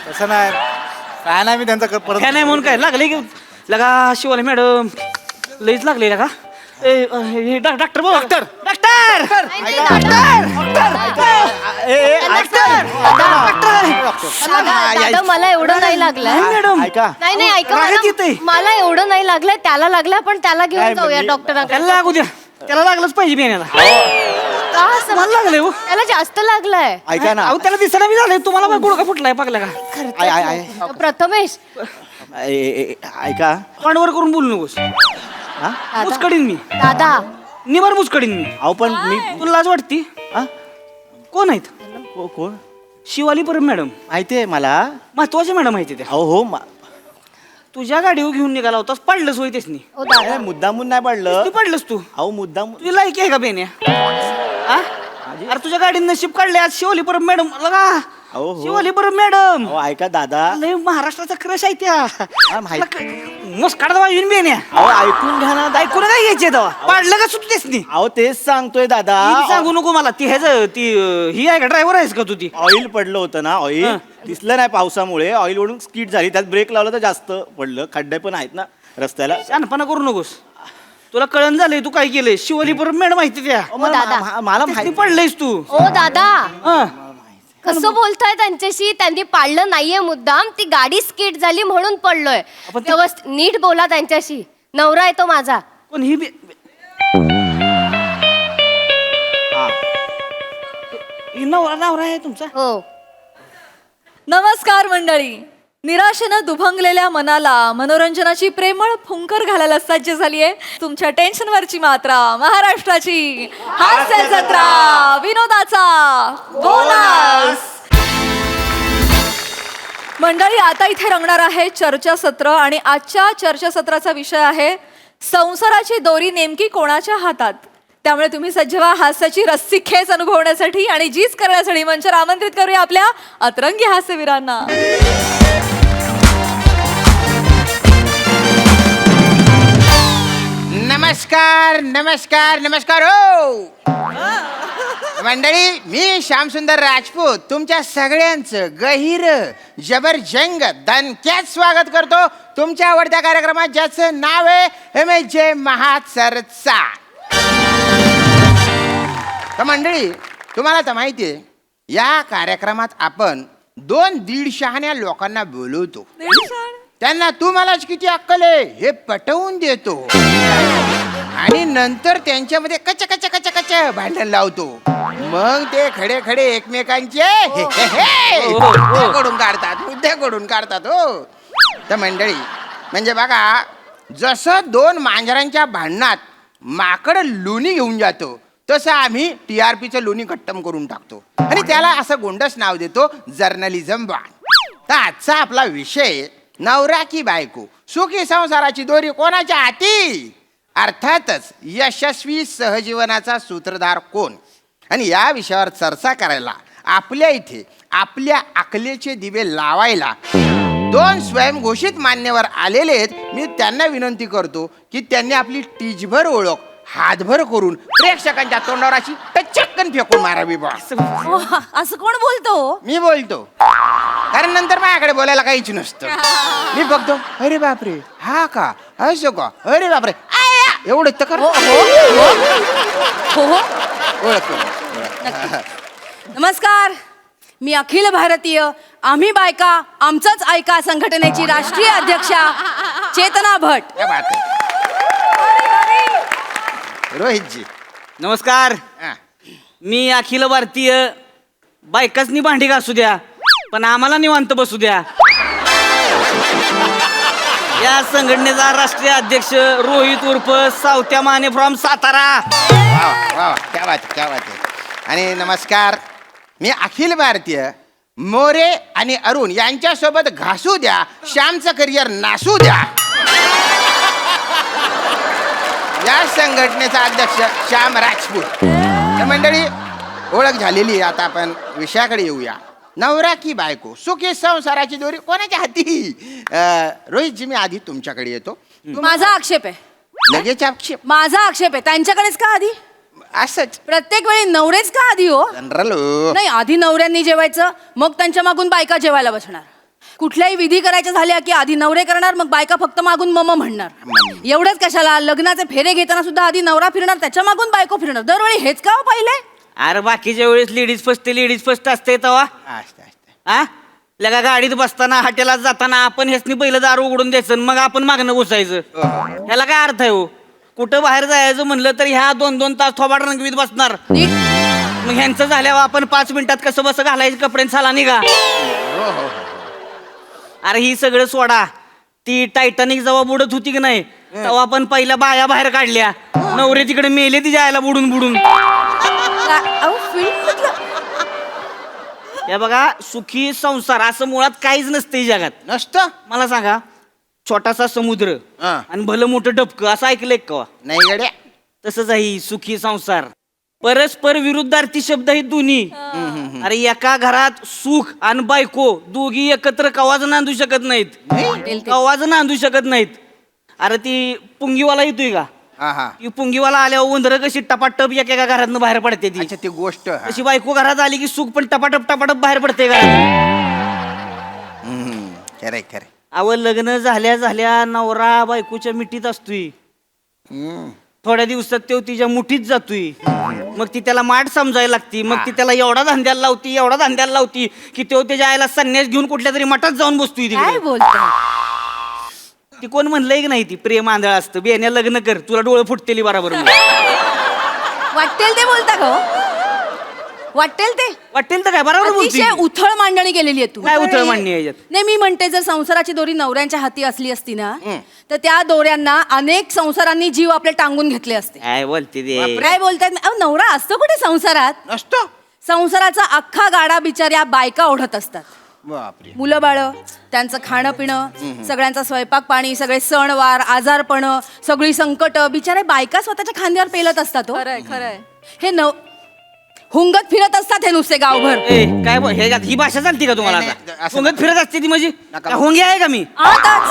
तसं नाही काय नाही मी त्यांचा परत काय नाही म्हणून काय लागले की लगा शिवाले मॅडम लईच लागले लगा डॉक्टर बोल डॉक्टर डॉक्टर दादा मला एवढं नाही लागलंय मॅडम ऐका नाही नाही ऐका रागात येतंय. मला एवढं नाही लागलंय त्याला लागलंय पण त्याला घेऊन जाऊया डॉक्टरांकडे त्याला लागू द्या त्याला लागलंच पाहिजे बियाण्याला का असं? मला लागले हो त्याला जास्त लागलंय ऐका ना अहो त्याला दिसायला बी झालंय तुम्हाला बघ गुडघा फुटलाय पाकला का प्रथमेश ऐका तोंडवर करून बोलू नकोस हा मुचकडीन मी दादा निबर मुचकडीन मी अहो पण मी तुला लाज वाटती हा? कोण आहेत कोण शिवाली परब मॅडम माहितीये मला महत्वाच्या मॅडम माहिती त्या अहो हो तुझ्या गाडीवर घेऊन निघाला होतास पडलंच होय तेच हो दादा मुद्दामून नाही पडलं पडलंस तू अहो मुद्दाम तुझी लायकी आहे का बेन्या हा? अरे तुझ्या गाडीत नशीब काढले आज शिवली परब मॅडम लगा अहो, हो. शिवली परब मॅडम अहो ऐका दादा लय महाराष्ट्राचा क्रश आहे त्या माहिती मस्काड येऊन बेन्या अहो ऐकून घ्या ना ऐकून काय घ्यायचे तेव्हा पाडलं का सुटतेस नी अहो तेच सांगतोय दादा ती सांगू नको मला ती ती ही आहे का ड्रायव्हर आहेस का तू ती ऑइल पडलं होतं ना ऑइल हा. दिसलं नाही पावसामुळे ऑइल ओढून स्कीट झाली त्यात ब्रेक लावला तर जास्त पडलं खड्डे पण आहेत ना रस्त्याला शहाणपणा करू नकोस तुला कळण झालंय तू काय केलंय शिवली परब मॅडम माहिती त्या अहो, मला दादा. मला तेच नी माहिती पडलंयस तू ओ दादा हा. कसं बोलताय त्यांच्याशी त्यांनी पाडलं नाहीये मुद्दाम ती गाडी स्किट झाली म्हणून पडलोय आपण ते- व्यवस्थित नीट बोला त्यांच्याशी नवरा आहे तो माझा पण ही हा. ही नवरा आहे तुमचा हो नमस्कार मंडळी. निराशेनं दुभंगलेल्या मनाला मनोरंजनाची प्रेमळ फुंकर घालायला सज्ज झालीये तुमच्या टेन्शनवरची मात्रा महाराष्ट्राची हास्य जत्रा विनोदाचा बोनस. मंडळी आता इथे रंगणार आहे चर्चासत्र आणि आजच्या चर्चासत्राचा विषय आहे संसाराची दोरी नेमकी कोणाच्या हातात. त्यामुळे तुम्ही सज्ज व्हा हास्याची रस्सी खेच अनुभवण्यासाठी आणि जीच करण्यासाठी मंचावर आमंत्रित करूया आपल्या अतरंगी हास्यवीरांना. नमस्कार नमस्कार नमस्कार हो मंडळी मी श्यामसुंदर राजपूत तुमच्या सगळ्यांचं गहिर जबरजंग दणक्यात स्वागत करतो तुमच्या आवडत्या कार्यक्रमात ज्याचं नाव आहे MJ महाचर्चा. तर मंडळी तुम्हाला तर माहिती आहे या कार्यक्रमात आपण 2-1.5 शहाण्या लोकांना बोलवतो त्यांना तू मलाच किती अक्कल आहे हे पटवून देतो आणि नंतर त्यांच्यामध्ये कच कच कच कच भांडण लावतो मग ते खडे खडे एकमेकांचे मुद्दे कडून काढतात हो. तर मंडळी म्हणजे बघा जसं 2 मांजरांच्या भांडणात माकड लोणी घेऊन जातो तसं आम्ही TRPचं लोणी खट्टम करून टाकतो आणि त्याला असं गोंडस नाव देतो जर्नलिझम बाण. तर आजचा आपला विषय नवरा की बायको सुखी संसाराची दोरी कोणाच्या हाती. अर्थातच यशस्वी सहजीवनाचा सूत्रधार कोण. आणि या विषयावर चर्चा करायला आपल्या इथे आपल्या अकलेचे दिवे लावायला 2 स्वयंघोषित मान्यवर आलेले आहेत. मी त्यांना विनंती करतो की त्यांनी आपली टीचभर ओळख हातभर करून प्रेक्षकांच्या तोंडावर अशी टचक्कन फेकून मारावी बा. असं कोण बोलतो. मी बोलतो कारण नंतर माझ्याकडे बोलायला काहीच नसतं. मी बघतो अरे बापरे हा का असं का अरे बापरे आया! एवढं तर कर ओळख. नमस्कार. मी अखिल भारतीय आम्ही बायका आमचंच ऐका संघटनेची राष्ट्रीय अध्यक्षा चेतना भट. क्या बात आहे. रोहितजी नमस्कार हा. मी अखिल भारतीय बायकाचनी भांडी घासू द्या पण आम्हाला निवांत बसू द्या या संघटनेचा राष्ट्रीय अध्यक्ष रोहित उर्फ सावत्या माने फ्रॉम सातारा. वा वा क्या बात आहे, क्या बात आहे. आणि नमस्कार मी अखिल भारतीय मोरे आणि अरुण यांच्यासोबत घासू द्या श्यामचं करिअर नासू द्या या संघटनेचा अध्यक्ष श्याम राजपूत. तर मंडळी ओळख झालेली आहे आता आपण विषयाकडे येऊया. नवरा की बायको सुखी संसाराची दोरी कोणाच्या हाती. रोहितजी मी आधी तुमच्याकडे येतो. माझा आक्षेप आहे. लगेच आक्षेप माझा आक्षेप आहे त्यांच्याकडेच का आधी. असंच प्रत्येक वेळी नवरेच का आधी हो. जनरल नाही आधी नवऱ्यांनी जेवायचं मग त्यांच्या मागून बायका जेवायला बसणार. कुठल्याही विधी करायच्या झाल्या की आधी नवरे करणार, मग बायका फक्त मागून मम म्हणणार. एवढंच कशाला, लग्नाचे फेरे घेताना सुद्धा आधी नवरा फिरणार, त्याच्या मागून बायको फिरणार. दरवेळी हेच का हो पहिले? अरे बाकीच्या वेळेस लेडीज फर्स्ट असते तेव्हा. असते असते. हा लगा गाडीत बसताना हॉटेलात जाताना आपण हेच पहिलं दारू उघडून द्यायचं आणि मग आपण मागणं घुसायचं. ह्याला काय अर्थ आहे हो? कुठं बाहेर जायचं म्हणलं तर ह्या 2-2 तास थोबाड रंगवीत बसणार. नीट मग ह्यांचं झाल्यावर आपण 5 मिनिटात कसं बस घालायचं कपडे चाला निघा. अरे ही सगळं सोडा. ती टायटॅनिक जेव्हा बुडत होती की नाही तेव्हा आपण पहिल्या बाया बाहेर काढल्या. नवरे तिकडे मेले ती जायला बुडून बुडून. अहो फिल्म हे बघा सुखी संसार असं मुळात काहीच नसतं जगात. नसतं. मला सांगा छोटासा समुद्र हा. आणि भलं मोठं डबकं असं ऐकलंय का? नाही गड्या. तसंच आहे सुखी संसार. परस्पर विरुद्धार्थी शब्द हे दोन्ही. अरे एका घरात सुख आणि बायको दोघी एकत्र कवाज नांदू शकत नाहीत. कवाज नांदू शकत नाहीत. अरे ती पुंगीवाला येतोय का? हा हा. ती पुंगीवाला आल्यावर उंदरं कशी टपाटप एका घरातनं बाहेर पडते ती. अच्छा ती गोष्ट. हा. तशी बायको घरात आली की सुख पण टपाटप बाहेर पडते घरात. खरे खरे. अव लग्न झाल्या नवरा बायकोच्या मिठीत असतोय. थोड्या दिवसात तो तिच्या मुठीत जातोय. मग ती त्याला माठ समजायला लागती. मग ती त्याला एवढा धांद्याला लावती की तो त्याच्या आईला संन्यास घेऊन कुठल्या तरी मठात जाऊन बसतोय. काय तिकडे बोलताय? ती कोण म्हणलंय की नाही ती प्रेम आंधळ असतं. बेण्या लग्न कर तुला डोळे फुटतेली बरोबर. वाटेल ते बोलता का हो? वाटेल ते वाटेल तर काय बरोबर बोलतोय. अतिशय उथळ मांडणी केलेली आहे तू. काय उथळ मांडणी आहे याच्यात? नाही मी म्हणते जर संसाराची दोरी नवऱ्यांच्या हाती असली असती ना तर त्या दोऱ्यांना अनेक संसारांनी जीव आपले टांगून घेतले असते. काय बोलते ते? काय बोलतायत? अहो, नवरा असतो कुठे संसारात? नसतं. संसाराचा अख्खा गाडा बिचाऱ्या बायका ओढत असतात. बापरे. मुलं बाळ, त्यांचं खाणं पिणं, सगळ्यांचा स्वयंपाक पाणी, सगळे सणवार, आजारपण, सगळी संकट बिचारे बायका स्वतःच्या खांद्यावर पेलत असतात. हो. खरंय खरंय. हे हुंगत फिरत असतात हे नुसते गावभर. ए, काय बोल हे ही भाषा चालती का तुम्हाला? नाही, नाही, असं हुंगत फिरत असते ती म्हणजे नका. काय हुंगी आहे का मी? आताच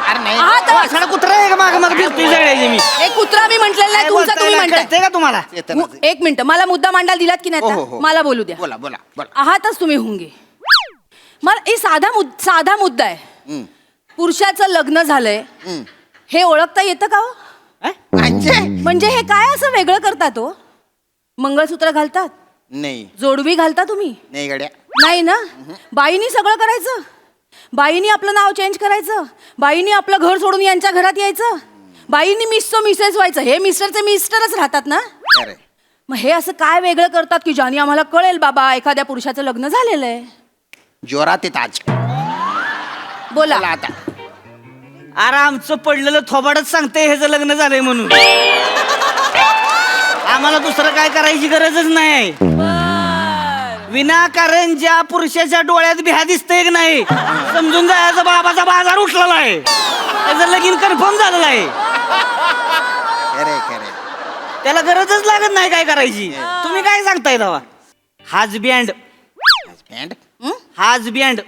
अरे नाही. आताच कुत्रा आहे का माग माग फिरतोय सगळ्याची मी? एक कुत्रा मी म्हटलेला काय नाही, तुमचा तुम्ही बोलताय? म्हणताय. कळतंय का तुम्हाला? येतं ना. एक मिनिट, मला मुद्दा मांडायला दिलात की हो, नाही हो, आता? हो. मला बोलू द्या. बोला बोला बोला. आहातच तुम्ही हुंगे. मला हे साधा मुद्दा आहे. पुरुषाचं लग्न झालंय हे ओळखता येतं का हो? म्हणजे हे काय असं वेगळं करतात हो? मंगळसूत्र घालतात, नाही जोडवी घालता तुम्ही? नाही गड्या. नाही ना. बाईनी सगळं करायचं. बाईनी आपलं नाव चेंज करायचं. बाईनी आपलं घर सोडून यांच्या घरात यायचं. बाईनी मिसेस व्हायचं. हे मिस्टरचे मिस्टरच राहतात ना. अरे मग हे असं काय वेगळं करतात की ज्याने आम्हाला कळेल बाबा एखाद्या पुरुषाचं लग्न झालेलं आहे? जोरात येत आज. बोला. बोला आता. अरे आमचं पडलेलं थोबाडच सांगते ह्याचं लग्न झालंय म्हणून. आम्हाला दुसरं काय करायची गरजच नाही. विनाकारण ज्या पुरुषाच्या डोळ्यात भ्या दिसतंय की नाही समजून जायचं बाबाचा बाजार उठलेला आहे. त्याचं लगीन कन्फर्म झालेलं आहे. खरे खरे. त्याला गरजच लागत नाही काय करायची. तुम्ही काय सांगताय तेव्हा? हाच बँड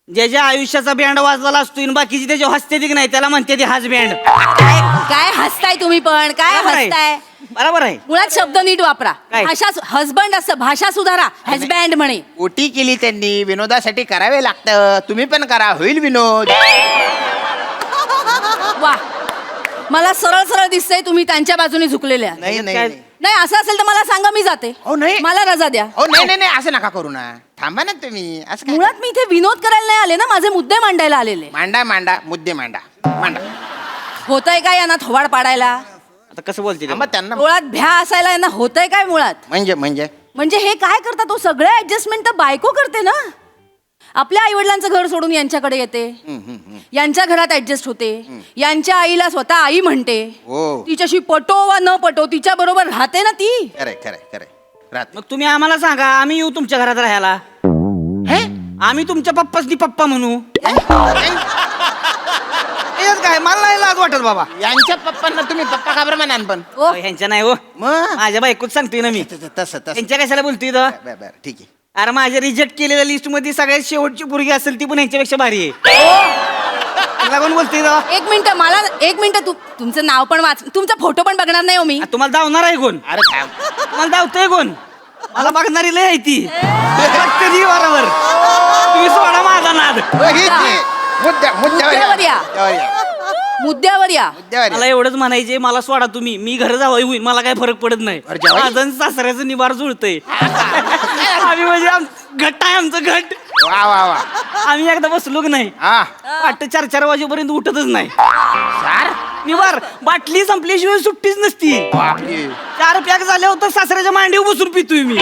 ज्याच्या आयुष्याचा बँड वाजलेला असतो आणि बाकीची त्याच्या हसते की नाही त्याला म्हणते ती हाच बँड. काय हसताय तुम्ही पण? काय हसताय? बरोबर आहे. मुळात शब्द नीट वापरा. काय? भाषा हसबंड असं भाषा सुधारा. हसबँड म्हणे. ओटी केली त्यांनी. विनोदासाठी करावे लागतं. तुम्ही पण करा, होईल विनोद. वा, मला सरळ सरळ दिसतंय तुम्ही त्यांच्या बाजूने झुकलेले आहात. नाही नाही काय? नाही. नाही असं असेल तर मला सांगा, मी जाते. हो, नाही. मला रजा द्या. हो नाही नाही नाही असं नका करू ना. थांबा ना तुम्ही. असं काय मुळात मी इथे विनोद करायला नाही आले ना, माझे मुद्दे मांडायला आलेले. मांडा मुद्दे मांडा. होतंय काय यांना थोबाड पाडायला? आता कसं बोलते ते? थांबा त्यांना. मुळात भ्या असायला यांना होतंय काय मुळात? म्हणजे हे काय करतात तो? सगळं ऍडजस्टमेंट तर बायको करते ना. आपल्या आई वडिलांचं घर सोडून यांच्याकडे येते, यांच्या घरात ऍडजस्ट होते, यांच्या आईला स्वतः आई म्हणते, हो. तिच्याशी पटो वा न पटो तिच्या बरोबर राहते ना ती. खरे खरे खरे. राहत. मग तुम्ही आम्हाला सांगा आम्ही येऊ तुमच्या घरात राहायला. आम्ही तुमच्या पप्पासनी पप्पा म्हणू. हेच काय मला नाही लाज वाटत बाबा. यांच्या पप्पांना तुम्ही पप्पा का बरं म्हणाल पण? ओ, ह्यांच्या नाही हो. मग माझ्या बायकोच सांगतोय ना मी. तसं तसं. त्यांच्या कशाला बोलतोय इथं? बरं ठीक आहे. अरे माझ्या रिजेक्ट केलेल्या लिस्ट मध्ये सगळ्यात शेवटची पोरगी असेल ती पण ह्यांच्यापेक्षा भारी आहे. तुला कोण बोलतोय इथं? एक मिनिट तुमचं नाव पण वाच, तुमचा फोटो पण बघणार नाही हो मी. तुम्हाला धावणार आहे कोण? अरे थांब. तुम्हाला धावतोय कोण? मला बघणारी लय आहे ती बघते ती बरोबर. तुम्ही सोडा माझा नाद. मुद्द्यावर या. मुद्द्यावर या. मला एवढंच म्हणायचे, मला सोडा तुम्ही, मी घर जावई होईल, मला काय फरक पडत नाही. माझं आणि सासऱ्याचं निबार जुळतंय. आम्ही म्हणजे घट्ट आहे आमचं घट. वा वा वा. आम्ही एकदा बसलो की नाही हा वाटतं 4-4 वाजेपर्यंत उठतच नाही. सार निबार बाटली संपल्याशिवाय सुट्टीच नसती. बापरे. 4 पॅक झाले होतं सासऱ्याच्या मांडीवर बसून पितोय मी.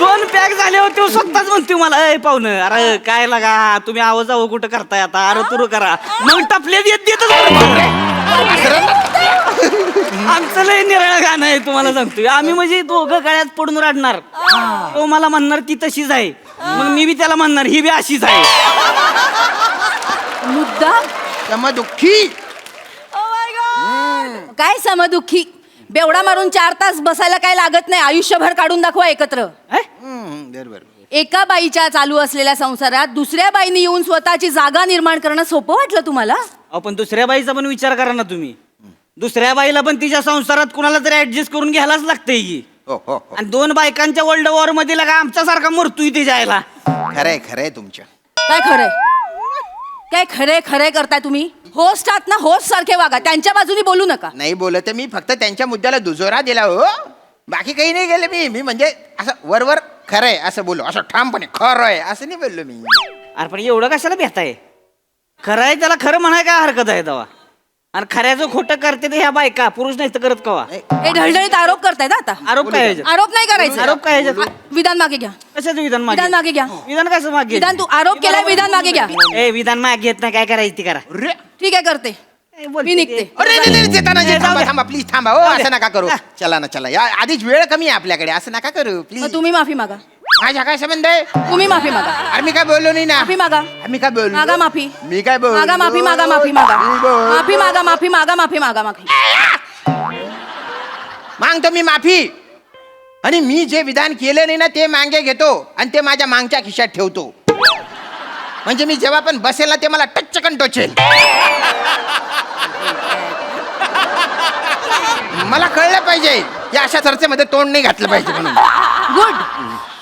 2 पॅक झाले होते स्वतःच म्हणतोय मला, अय पाहुणं, अरे काय लागा तुम्ही आवाज जावं कुठं करताय आता, अरे तुरु करा. मग टपले देतच आमचं लय निराळं गाणं आहे तुम्हाला सांगतोय. आम्ही म्हणजे दोघं गळ्यात पडून रडणार. तो मला म्हणणार ती तशीच आहे, मग मी बी त्याला म्हणणार ही बी अशीच आहे. मुद्दा समदुःखी. काय समदुःखी? बेवडा मारून 4 तास बसायला काय लागत नाही, आयुष्यभर काढून दाखवा एकत्र. बरोबर. एका बाईच्या चालू असलेल्या संसारात दुसऱ्या बाईने येऊन स्वतःची जागा निर्माण करणं सोपं वाटलं तुम्हाला? आपण दुसऱ्या बाईचा पण विचार करा ना तुम्ही. दुसऱ्या बाईला पण तिच्या संसारात कुणाला तरी ऍडजस्ट करून घ्यायलाच लागतंय की. हो हो हो. आणि 2 बायकांच्या वर्ल्ड वॉर मध्ये लागा आमच्यासारखा मरतोय ते जायला. खरंय खरंय तुमच्या. काय खरंय? काय खरे खरे करताय तुम्ही? होस्ट आहात ना, होस्ट सारखे वागा, त्यांच्या बाजूनी बोलू नका. नाही बोलत मी फक्त त्यांच्या मुद्द्याला दुजोरा दिला हो, बाकी काही नाही गेलं मी. म्हणजे असं वरवर खरंय असं बोललो, असं ठामपणे खरंय असं नाही बोललो मी. अरे पण एवढं कशाला भेटाय? खरं आहे त्याला खरं म्हणाय काय हरकत आहे तेव्हा? आणि खऱ्याचं खोटं करते ते ह्या बायका, पुरुष नाही तर करत कवा? हे ढळढळीत आरोप करताय ना आता. आरोप काय ह्याच्यात? आरोप नाही करायचा. आरोप काय ह्याच्यात? विधान मागे घ्या. कशाचं विधान विधान मागे घ्या. विधान कसं मागे? विधान तू आरोप केलाय, विधान मागे घ्या. ए विधान मागे घेत नाही, काय करायचं ती करा. अरे ठीक आहे, करते. मी निघते. अरे नाही, नाही, चेतना, जाऊ थांबा दे. थांबा प्लीज थांबा हो, असं नका करू. चला ना चला, या आधीच वेळ कमी आहे आपल्याकडे, असं नका करू मग प्लीज. तुम्ही माफी मागा. माझ्या काय संबंध आहे? तुम्ही माफी मागा. अरे मी काय बोललो नाही ना. माफी मागा. मी काय बोललो? मागा माफी. मी काय बोललो? मागा माफी मागा. माफी मागा. मी बोललो. माफी मागा. माफी मागा. माफी मागा. माफी मागतो मी माफी. आणि मी जे विधान केलं नाही ना ते मागे घेतो आणि ते माझ्या मागच्या खिशात ठेवतो. म्हणजे मी जेव्हा पण बसेल ना ते मला टचकन टोचेल. मला कळलं पाहिजे या अशा चर्चेमध्ये तोंड नाही घातलं पाहिजे म्हणून. Good.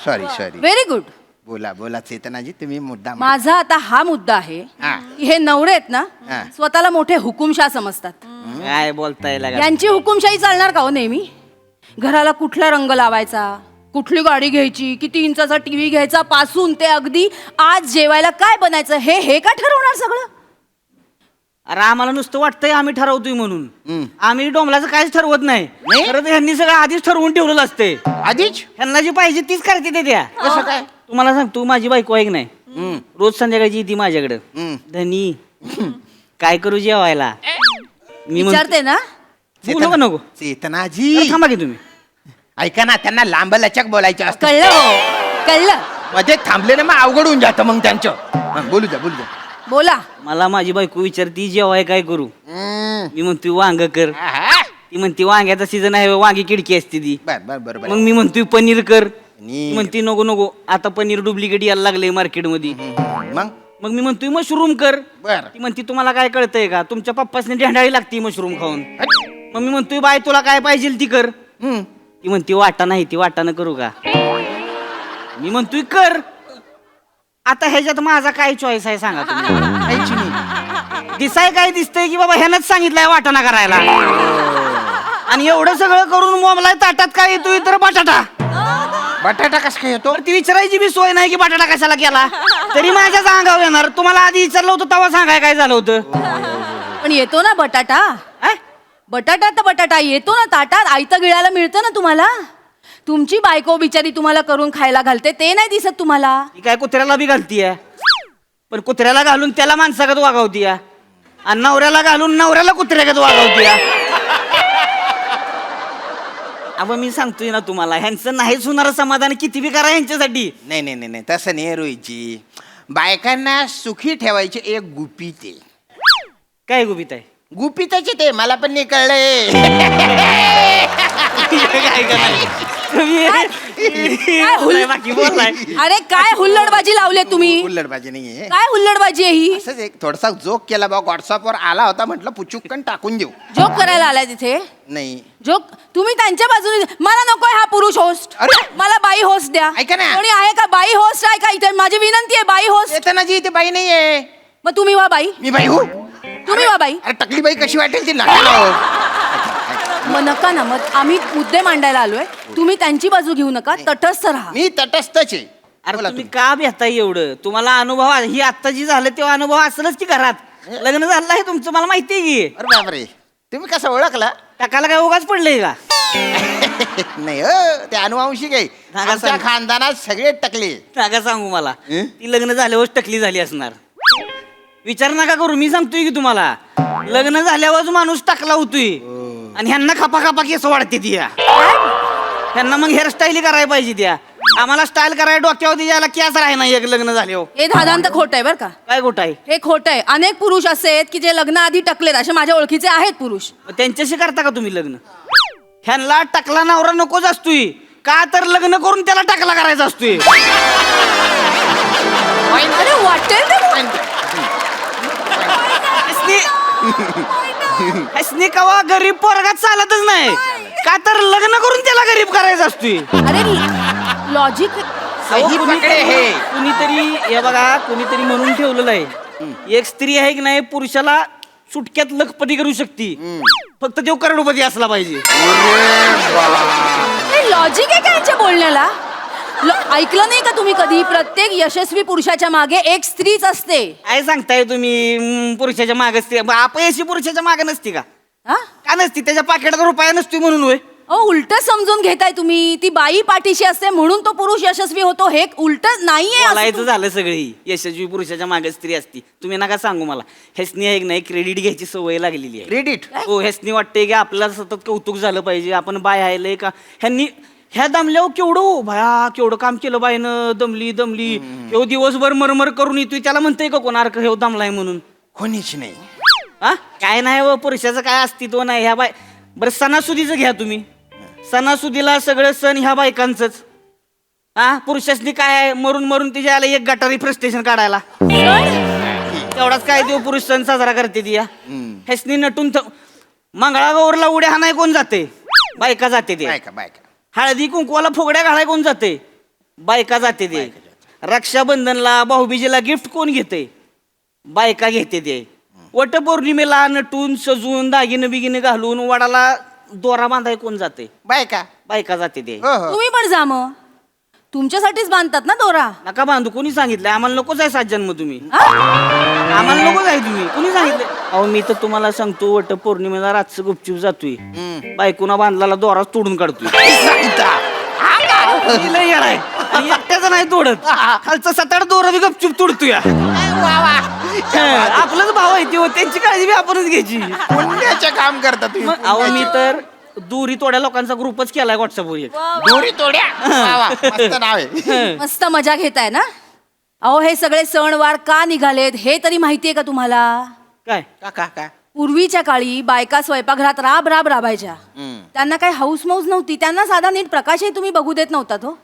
Sorry sorry. Very good. बोला बोला चेतनाजी, तुम्ही मुद्दा मांडा. माझा आता हा मुद्दा आहे हा. की हे नवरे आहेत ना, हा. स्वतःला मोठे हुकुमशाह समजतात. काय बोलताय लागा? यांची हुकुमशाही चालणार का हो नेहमी? घराला कुठला रंग लावायचा, कुठली गाडी घ्यायची, किती इंचाचा टीव्ही घ्यायचा पासून ते अगदी आज जेवायला काय बनायचं हे का ठरवणार सगळं? अरे आम्हाला नुसतं वाटतंय आम्ही ठरवतोय म्हणून. आम्ही डोंबलाचं काहीच ठरवत नाही. नाही? खरं तर ह्यांनी सगळं आधीच ठरवून ठेवलेलं असते. आधीच ह्यांना जी पाहिजे तीच करते ते त्या. कसं काय? तुम्हाला सांगतो, माझी बायको ऐक नाही, रोज संध्याकाळची येते माझ्याकडं. धनी काय करू जेवायला? मी म्हणतो- विचारते ना. बोलू का नको? चेतनाजी अरे थांबा की तुम्ही. ऐका ना, त्यांना लांब लचक बोलायचं असतं. कळलं हो, कळलं. मध्ये थांबले ना मग अवघड होऊन जातं मग त्यांचं. बोलू द्या बोलू द्या. बोला. मला माझी बायको विचारती जेवाय काय करू? मी म्हणतोय वांग कर. आहा. ती म्हणते वांग्याचा सीझन आहे, वांगी किडकी असते ती. बर बर बरोबर. मग मी म्हणतोय पनीर कर. पनीर. ती म्हणते नको नको, आता पनीर डुप्लिकेट यायला लागले मार्केटमध्ये. मग मग मी म्हणतोय मशरूम कर. बर. ती म्हणते तुम्हाला काय कळतंय का, तुमच्या पप्पासने ढेंडाळी लागती मशरूम खाऊन. मग मी म्हणतोय बाय तुला काय पाहिजे ती कर. ती म्हणते वाटा नाही, ती वाटानं करू का? मी म्हणतोय कर. आता ह्याच्यात माझा काय चॉईस आहे सांगा तुम्ही? काहीच नाही. दिसाय काय दिसतंय की बाबा ह्यानंच सांगितलंय वाटाणा करायला. आणि एवढं सगळं करून मोमलाय ताटात काय येतोय तर बटाटा. बटाटा कसं काय येतो? तर ती विचारायची बी सोय नाही की बटाटा कशाला केला. तरी माझ्याच अंगावर येणार. तुम्हाला आधी विचारलं होतं तेव्हा सांगाय काय झालं होतं? पण येतो ना बटाटा. अं? बटाटा तर बटाटा येतो ना ताटात, आयतं गिळायला मिळतं ना तुम्हाला. तुमची बायको बिचारी तुम्हाला करून खायला घालते ते नाही दिसत तुम्हाला. ती काय कुत्र्याला बी घालतीय, पण कुत्र्याला घालून त्याला माणसागत वागवतीय, आणि नवऱ्याला घालून नवऱ्याला कुत्र्यागत वागवतीय. अब मी सांगतोय ना तुम्हाला, ह्यांचं नाहीच होणार समाधान किती बी करा ह्यांच्यासाठी. नाही नाही नाही नाही, तसं नाही रोहितजी. बायकांना सुखी ठेवायचे एक गुपित आहे. काय गुपित आहे? गुपिताचे ते मला पण नाही कळलंय. काय करणार? तुम्ही बोललाय बाकी बोललाय. अरे काय हुल्लडबाजी लावले तुम्ही? उल्लडबाजी नाहीये, काय हुल्लडबाजी आहे ही? असंच एक थोडासा जोक केला बा, व्हॉट्सअपवर आला होता, म्हटलं पुचुक्कन टाकून देऊ. जोक करायला आलाय तिथे? नाही जोक तुम्ही त्यांच्या बाजूने. मला नकोय हा पुरुष होस्ट, अरे! मला बाई होस्ट द्या. ऐका ना. कोणी आहे का बाई होस्ट? आहे का इथे? माझी विनंती आहे, बाई होस्ट. चेतनाजी इथे बाई नाहीये. मग तुम्ही वा बाई. मी बाई हो. तुम्ही वा बाई. अरे टकली बाई कशी वाटेल ती नका ना हो. मग नका ना, मग आम्ही मुद्दे मांडायला आलोय. तुम्ही त्यांची बाजू घेऊ नका, तटस्थ राहा. मी तटस्थच आहे. अरे बोला तुम्ही तुम्ही. का भेटताय एवढं? तुम्हाला अनुभव ही आता जी झालं तेव्हा अनुभव असलच की घरात. लग्न झालं आहे तुमचं, मला माहिती आहे की. अरे बापरे, तुम्ही कसं ओळखला? टाकायला काय उगाच पडलंय का? नाही हो, ते अनुवांशिक आहे. सांगा, आमच्या सांगा. खानदानात सगळे टकले. नका सांगू मला. हं? ती लग्न झाल्यावर टकली झाली असणार. विचार नका करू, मी सांगतोय की तुम्हाला. लग्न झाल्यावर माणूस टाकला होतोय आणि ह्यांना खापा खापा केस वाढते ती. ह्यांना मग हेअरस्टाईल करायला पाहिजे त्या. आम्हाला स्टाईल करायला डोक्यावर यायला केस राही नाही एक लग्न झाल्यावर. हे दादांत खोट आहे बरं का? काय गोष्ट आहे? हे खोट आहे. अनेक पुरुष असे आहेत की जे लग्नाआधी टकलेत, असे माझ्या ओळखीचे आहेत पुरुष. मग त्यांच्याशी करता का तुम्ही लग्न? ह्यांना टाकला नवरा नकोच असतोय का, तर लग्न करून त्याला टाकला करायचा असतोय. अरे वाटेल ते. हसने कवा गरीब पोरगात चालतच नाही का, तर लग्न करून त्याला गरीब करायचं असतोय. अरे लॉजिक. सही पकडे हे. कुणीतरी हे बघा, कुणीतरी म्हणून ठेवलेलं आहे, एक स्त्री आहे की नाही पुरुषाला सुटक्यात लखपती करू शकते, फक्त तो करोडपती असला पाहिजे. लॉजिक आहे का यांच्या बोलण्याला? ऐकलं नाही का तुम्ही कधी? प्रत्येक यशस्वी पुरुषाच्या मागे एक स्त्रीच असते. काय सांगताय तुम्ही? पुरुषाच्या मागे स्त्री अपयशी पुरुषाच्या मागे नसती का? हा? का नसती? त्याच्या पाकिटात रुपया नसतो म्हणून होय? अहो उलट समजून घेताय तुम्ही. ती बाई पाठीशी असते म्हणून तो पुरुष यशस्वी होतो, हे उलट नाहीये. असं बोलायचं झालं सगळी यशस्वी पुरुषाच्या मागे स्त्री असती. तुम्ही नका सांगू मला. ह्यासनी आहे की नाही क्रेडिट घ्यायची सवय लागलेली आहे. क्रेडिट. हो, ह्यासनी वाटते की आपल्याला सतत कौतुक झालं पाहिजे, आपण बाय आहे का. ह्यांनी ह्या दमल्यावर केवढं भया केवढं काम केलं बायनं, दमली एवढं दिवसभर मरमर करून येतोय, त्याला म्हणतंय का कोण अरे हे दमलाय म्हणून? कोणीच नाही. हा काय नाही व पुरुषाचं काय अस्तित्व नाही. ह्या बाय बरं सणासुदीचं घ्या तुम्ही. सणासुदीला सगळं सण ह्या बायकांच. हा पुरुषासनी काय आहे, मरून मरून तिच्या आला एक गटारी फ्रस्ट्रेशन काढायला. तेवढाच काय देऊ पुरुष सण साजरा करते ती. ह्यासनी नटून मंगळागौरला उड्या हाणाय कोण जाते? बायका जाते ते. बायका बायका. हळदी कुंकवाला फुगड्या घालाय कोण जाते? बायका जाते ते. रक्षाबंधनला भाऊबीजेला गिफ्ट कोण घेते? बायका घेते ते. वटपौर्णिमेला नटून सजून दागिनं बिगिनं घालून वडाला दोरा बांधाय कोण जाते? बायका. बायका जाते ते. हो हो. तुम्ही पण जा मग. तुमच्यासाठीच बांधतात ना दोरा. नका बांधू. कोणी सांगितलंय? आम्हाला नकोच आहे 7 जन्म तुम्ही. हा? आम्हाला नकोच आहे तुम्ही. कोणी सांगितलंय? अहो मी तर तुम्हाला सांगतो, वटपौर्णिमेला रातचं गुपचूप जातोय, बायकोना बांधलेला दोराच तोडून काढतोय. लय येडा आहे. आणि एकट्याचं नाही तोडत, खालचं 7-8 दोरं बी गपचूप तोडतोय. आपलंच भाव आहे ते, त्यांची काळजी बी आपणच घ्यायची. पुण्याचे काम करता तुम्ही. मग अहो मी तर दुरी तोड्या लोकांचा ग्रुपच केलाय व्हॉट्सअपवर एक. दोरी तोड्या. वा वा, मस्त नाव आहे. मस्त मजा घेताय ना. अहो हे सगळे सणवार का निघालेत हे तरी माहितीये का तुम्हाला? काय काका का. पूर्वीच्या काळी बायका स्वयंपाकघरात राबायच्या. त्यांना काही हाऊस मौज नव्हती. त्यांना साधा नीट प्रकाशही तुम्ही बघू देत नव्हता तो.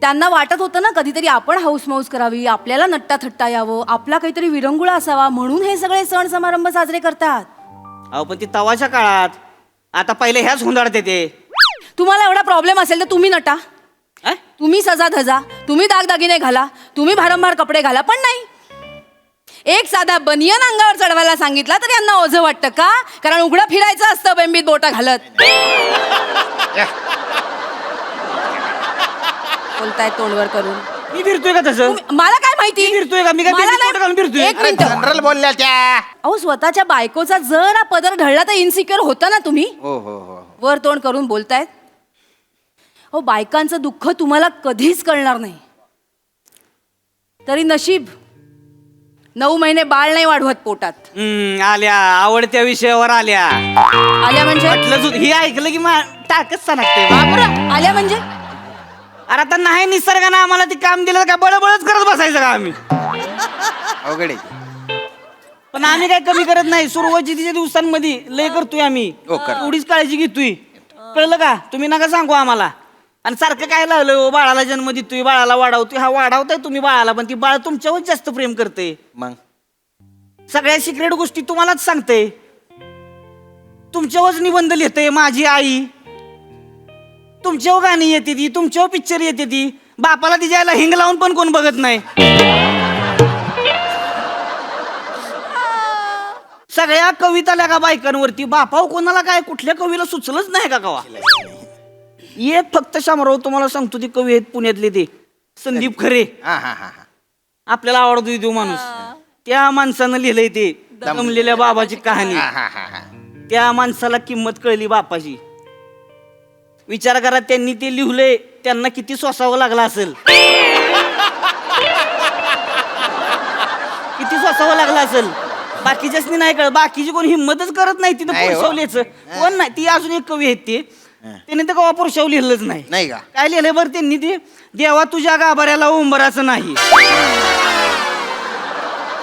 त्यांना वाटत होतं ना कधीतरी आपण हाऊस मौज करावी, आपल्याला नट्टा थट्टा यावं, आपला काहीतरी विरंगुळा असावा, म्हणून हे सगळे सण समारंभ साजरे करतात. अहो पण ती तवाच्या काळात. आता पहिले ह्याच हुंदाडते ते. तुम्हाला एवढा प्रॉब्लेम असेल तर तुम्ही नटा, अं? तुम्ही सजा धजा, तुम्ही दागदागिने घाला, तुम्ही भारंभार कपडे घाला, पण नाही. एक साधा बनियन अंगावर चढवायला सांगितला तर यांना ओझं वाटतं का? कारण उघडं फिरायचं असतं बेंबीत बोटा घालत. बोलताय तोंडवर करून. मी फिरतोय का तसं? मला काय माहिती? मी फिरतोय का? मी काय मला बेंबीत नाही- बोटं घालून फिरतोय? एक मिनिट. जनरल बोलल्या त्या. अहो स्वतःच्या बायकोचा जरा पदर ढळला तर इन्सिक्युअर होता ना तुम्ही. हो हो हो. वर तोंड करून बोलतायत. अहो बायकांचं दुःख तुम्हाला कधीच कळणार नाही. तरी नशीब 9 महिने बाळ नाही वाढवत पोटात. आल्या आवडत्या विषयावर आल्या. आल्या म्हणजे? म्हटलं ही ऐकलं की टाकच सांगते. आल्या म्हणजे? अरे आता नाही निसर्गानं आम्हाला ते काम दिलं का बळबळच करत बसायचं का आम्ही? अवघड आहे. पण आम्ही काय कमी करत नाही. सुरुवातीच्या दिवसांमध्ये लय करतोय आम्ही. हो, कर. एवढीच काळजी घेतोय. कळलं का? तुम्ही नका सांगू आम्हाला. आणि सारखं काय लागलं हो, बाळाला जन्म देतोय, बाळाला वाढवतोय. हा वाढवताय तुम्ही बाळाला, पण ती बाळ तुमच्यावर जास्त प्रेम करते. मग सगळ्या सिक्रेट गोष्टी तुम्हालाच सांगते. तुमच्यावरच निबंध लिहिते माझी आई, तुमच्यावर गाणी येते ती, तुमच्यावर पिक्चर येते ती. बापाला तिच्या आईला हिंग लावून पण कोण बघत नाही. सगळ्या कविता का बायकांवरती. बापाव कोणाला काय कुठल्या कवीला सुचलंच नाही का कवा? एक फक्त शामराव तुम्हाला सांगतो, ती कवी आहेत पुण्यातले, ते संदीप खरे. हा हा हा हा आपल्याला आवडतो तो माणूस. त्या माणसानं लिहिलंय ते दमलेल्या बाबाची कहाणी. हा हा हा हा त्या माणसाला किंमत कळली बापाची. विचार करा, त्यांनी ते लिहिलंय, त्यांना किती सोसावं लागला असेल. किती सोसावं लागला असेल. बाकीच्याच नाही कळत. बाकीची कोण हिंमतच करत नाही तिथं नाही हो. पुरुषावलीचं कोण नाही. ती अजून एक कवी आहेत ते, त्यांनी तर कवा पुरुषाव लिहिलंच नाही. नाही का? काय लिहिलंय बरं त्यांनी ते, देवा तुझ्या गाभाऱ्याला उंबराचं नाही.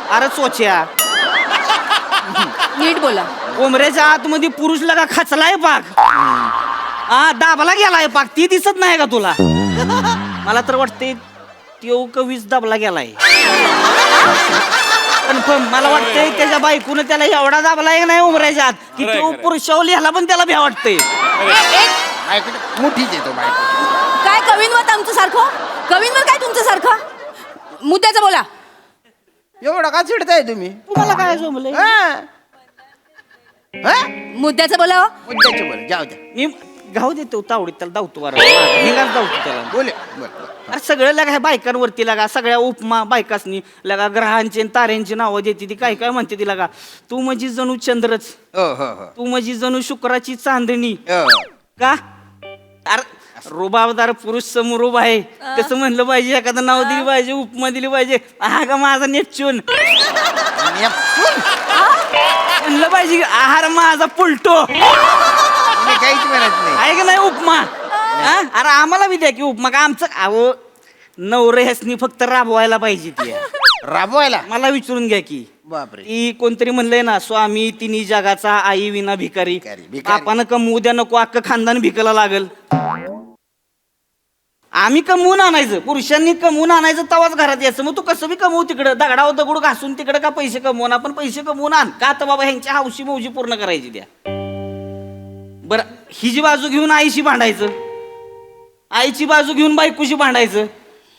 अरे चोच्या, नीट बोला. उमऱ्याच्या आतमध्ये पुरुष लगा खचलाय पाक. हा दाबला गेलाय पाक, ती दिसत नाही का तुला? मला तर वाटते तो कवीच दाबला गेलाय. कन्फर्म मला वाटतंय त्याच्या बायकोनं त्याला एवढा दाबलाय नाही उमऱ्याच्या आत की तो पुरुषाव लिहायला पण त्याला भ्या वाटतंय. बायको मोठीच येतो बायको. काय कवींवर आमचं सारखं? कवींवर काय तुमचं सारखं? मुद्द्याचं बोला. एवढं का चिडताय तुम्ही? तुम्हाला काय जमलंय? हा? हा? मुद्द्याचं बोला हो. मुद्द्याचे बोल, जाऊ द्या. मी घाऊ देतो तावडीत त्याला धावतो बरं. हिंगाच धावतो त्याला. बोल बोल. अरे सगळं लगा ह्या बायकांवरती लगा, सगळ्या उपमा बायकासनी लगा, ग्रहांची आणि ताऱ्यांची नावं देते ती. काय काय म्हणते ती लगा, तू म्हणजे जणू चंद्रच, हो हो हो तू म्हणजे जणू शुक्राची चांदणी. हो. का? अरे रुबाबदार पुरुष समोर उभा आहे, कसं म्हणलं पाहिजे, एखादं नाव दिली पाहिजे, उपमा दिली पाहिजे. हा का माझा नेपच्यून म्हणलं पाहिजे, आहार माझा पुलटो. मी काहीच म्हणत नाही. आहे का नाही उपमा? हा? अरे आम्हाला बी द्या की उपमा. का आमचं अहो नवरे ह्यासनी फक्त राबवायला पाहिजे ती. राबवायला? मला विचारून घ्या की, बापरे. ती कोणतरी म्हणलंय ना, स्वामी तिन्ही जगाचा, आई विना भिकारी. भिकारी. बापानं कमवू द्या नको, अख्खं खानदान भिकायला लागल. आम्ही कमवून आणायचं, पुरुषांनी कमवून आणायचं, तवाच घरात यायचं. मग तू कसं बी कमवू तिकडं, दगडावर दगड घासून तिकडं का पैसे कमवून. आपण पैसे कमवून आण का तर बाबा ह्यांच्या हौशी मौजी पूर्ण करायची द्या. बरं, ही जी बाजू घेऊन आईशी भांडायचं, आईची बाजू घेऊन बायकोशी भांडायचं.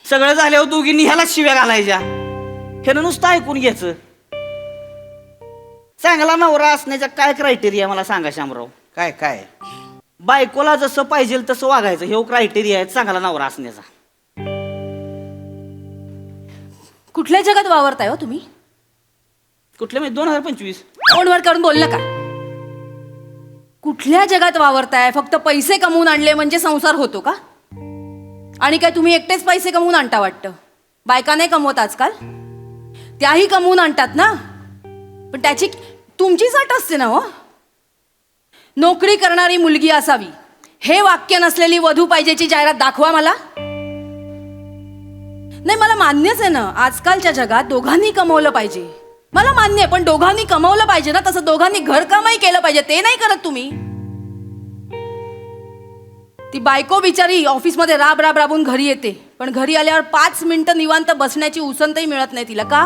सगळं झाल्यावर दोघींनी ह्यालाच शिव्या घालायच्या. ह्यानं नुसतं ऐकून घ्यायचं. चांगला नवरा असण्याच्या काय क्रायटेरिया मला सांगा शामराव? काय काय? बायकोला जसं पाहिजे तसं वागायचं, हे क्रायटेरिया आहे चांगला नवरा असण्याचा. कुठल्या जगात वावरताय हो तुम्ही? कुठल्या म्हणजे 2025? फोनवर करून बोल नका. कुठल्या जगात वावरताय? फक्त पैसे कमवून आणले म्हणजे संसार होतो का? आणि काय तुम्ही एकटेच पैसे कमवून आणता वाटतं? बायका नाही कमवत आजकाल, त्याही कमवून आणतात ना. पण त्याची तुमचीच अट असते ना हो. नोकरी करणारी मुलगी असावी हे वाक्य नसलेली वधू पाहिजेची जाहिरात दाखवा मला. नाही, मला मान्यच आहे ना, आजकालच्या जगात दोघांनी कमवलं पाहिजे. मला मान्य आहे, पण दोघांनी कमवलं पाहिजे ना, तसं दोघांनी घरकामही केलं पाहिजे. ते नाही करत तुम्ही. ती बायको बिचारी ऑफिसमध्ये राब राब राबून घरी येते, पण घरी आल्यावर 5 मिनिटं निवांत बसण्याची उसंतही मिळत नाही तिला. का?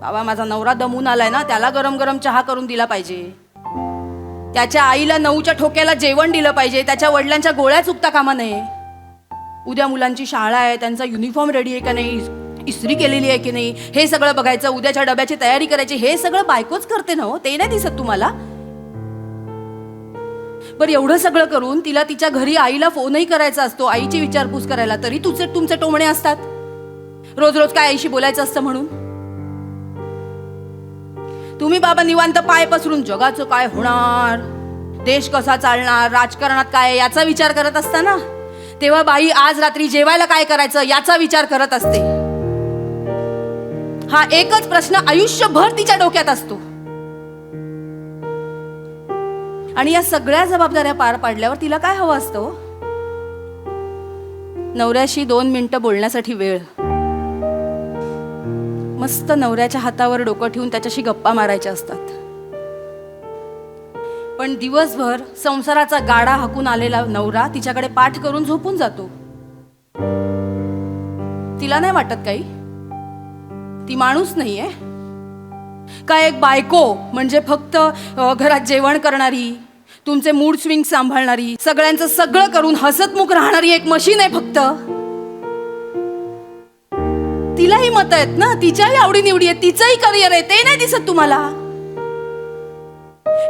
बाबा माझा नवरा दमून आलाय ना, त्याला गरम गरम चहा करून दिला पाहिजे, त्याच्या आईला 9च्या ठोक्याला जेवण दिलं पाहिजे, त्याच्या वडिलांच्या गोळ्या चुकता कामा नये. उद्या मुलांची शाळा आहे, त्यांचा युनिफॉर्म रेडी आहे का नाही, इस्त्री केलेली आहे की नाही, हे सगळं बघायचं. उद्याच्या डब्याची तयारी करायची. हे सगळं बायकोच करते ना हो, ते नाही दिसत तुम्हाला? बरं, एवढं सगळं करून तिला तिच्या घरी आईला फोनही करायचा असतो, आईची विचारपूस करायला, तरी तुमचे टोमणे असतात. रोज रोज काय आईशी बोलायचं असतं म्हणून. तुम्ही बाबा निवांत पाय पसरून जगाचं काय होणार, देश कसा चालणार, राजकारणात काय याचा विचार करत असता ना, तेव्हा बाई आज रात्री जेवायला काय करायचं याचा विचार करत असते. हा एकच प्रश्न आयुष्यभर तिच्या डोक्यात असतो. आणि या सगळ्या जबाबदाऱ्या पार पाडल्यावर तिला काय हवं असतं? नवऱ्याशी 2 मिनिटं बोलण्यासाठी वेळ, मस्त नवऱ्याच्या हातावर डोकं ठेवून त्याच्याशी गप्पा मारायच्या असतात. पण दिवसभर संसाराचा गाडा हाकून आलेला नवरा तिच्याकडे पाठ करून झोपून जातो. तिला नाही वाटत काही? ती माणूस नाहीये का? एक बायको म्हणजे फक्त घरात जेवण करणारी, तुमचे मूड स्विंग सांभाळणारी, सगळ्यांचं सगळं करून हसतमुख राहणारी एक मशीन आहे फक्त? तिलाही मत आहेत ना, तिच्याही आवडीनिवडी आहे, तिचंही करिअर आहे, ते नाही दिसत तुम्हाला?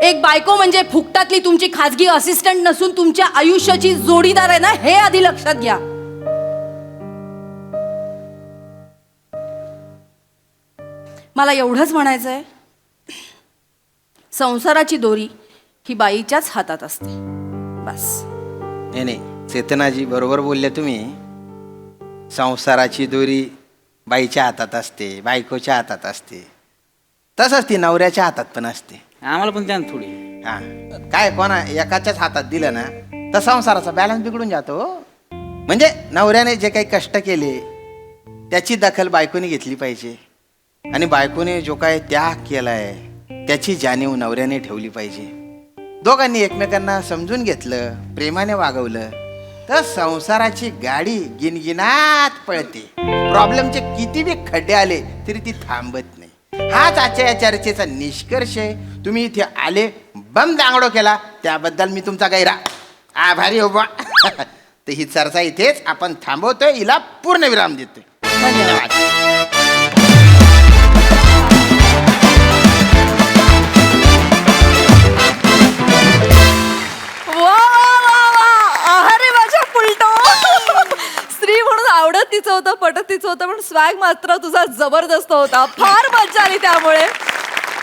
एक बायको म्हणजे फुकटातली तुमची खाजगी असिस्टंट नसून तुमच्या आयुष्याची जोडीदार आहे ना, हे आधी लक्षात घ्या. मला एवढंच म्हणायचंय, संसाराची दोरी ही बाईच्याच हातात असते, बस. नाही, चेतनाजी बरोबर बोलले तुम्ही. संसाराची दोरी बाईच्या हातात असते, बायकोच्या हातात असते, तसंच ती नवऱ्याच्या हातात पण असते. आम्हाला पण द्या ना थोडी. हा, काय कोणा एकाच्याच हातात दिलं ना तर संसाराचा बॅलन्स बिघडून जातो. म्हणजे नवऱ्याने जे काही कष्ट केले त्याची दखल बायकोने घेतली पाहिजे, आणि बायकोने जो काय त्याग केलाय त्याची जाणीव नवऱ्याने ठेवली पाहिजे. दोघांनी एकमेकांना समजून घेतलं, प्रेमाने वागवलं तर संसाराची गाडी गिनगिनात पळते. प्रॉब्लेमचे किती बी खड्डे आले तरी ती थांबत नाही. हाच आजच्या या चर्चेचा निष्कर्ष आहे. तुम्ही इथे आले, बम दांगडो केला, त्याबद्दल मी तुमचा गैरा आभारी हो बा. तर ही चर्चा इथेच आपण थांबवतोय, हिला पूर्ण विराम देतोय. धन्यवाद. अरे माझ्या पुलटो. स्त्री म्हणून आवडत तिचं होतं, पटत तिचं होतं, पण स्वॅग मात्र तुझा जबरदस्त होता. फार मजा आली त्यामुळे.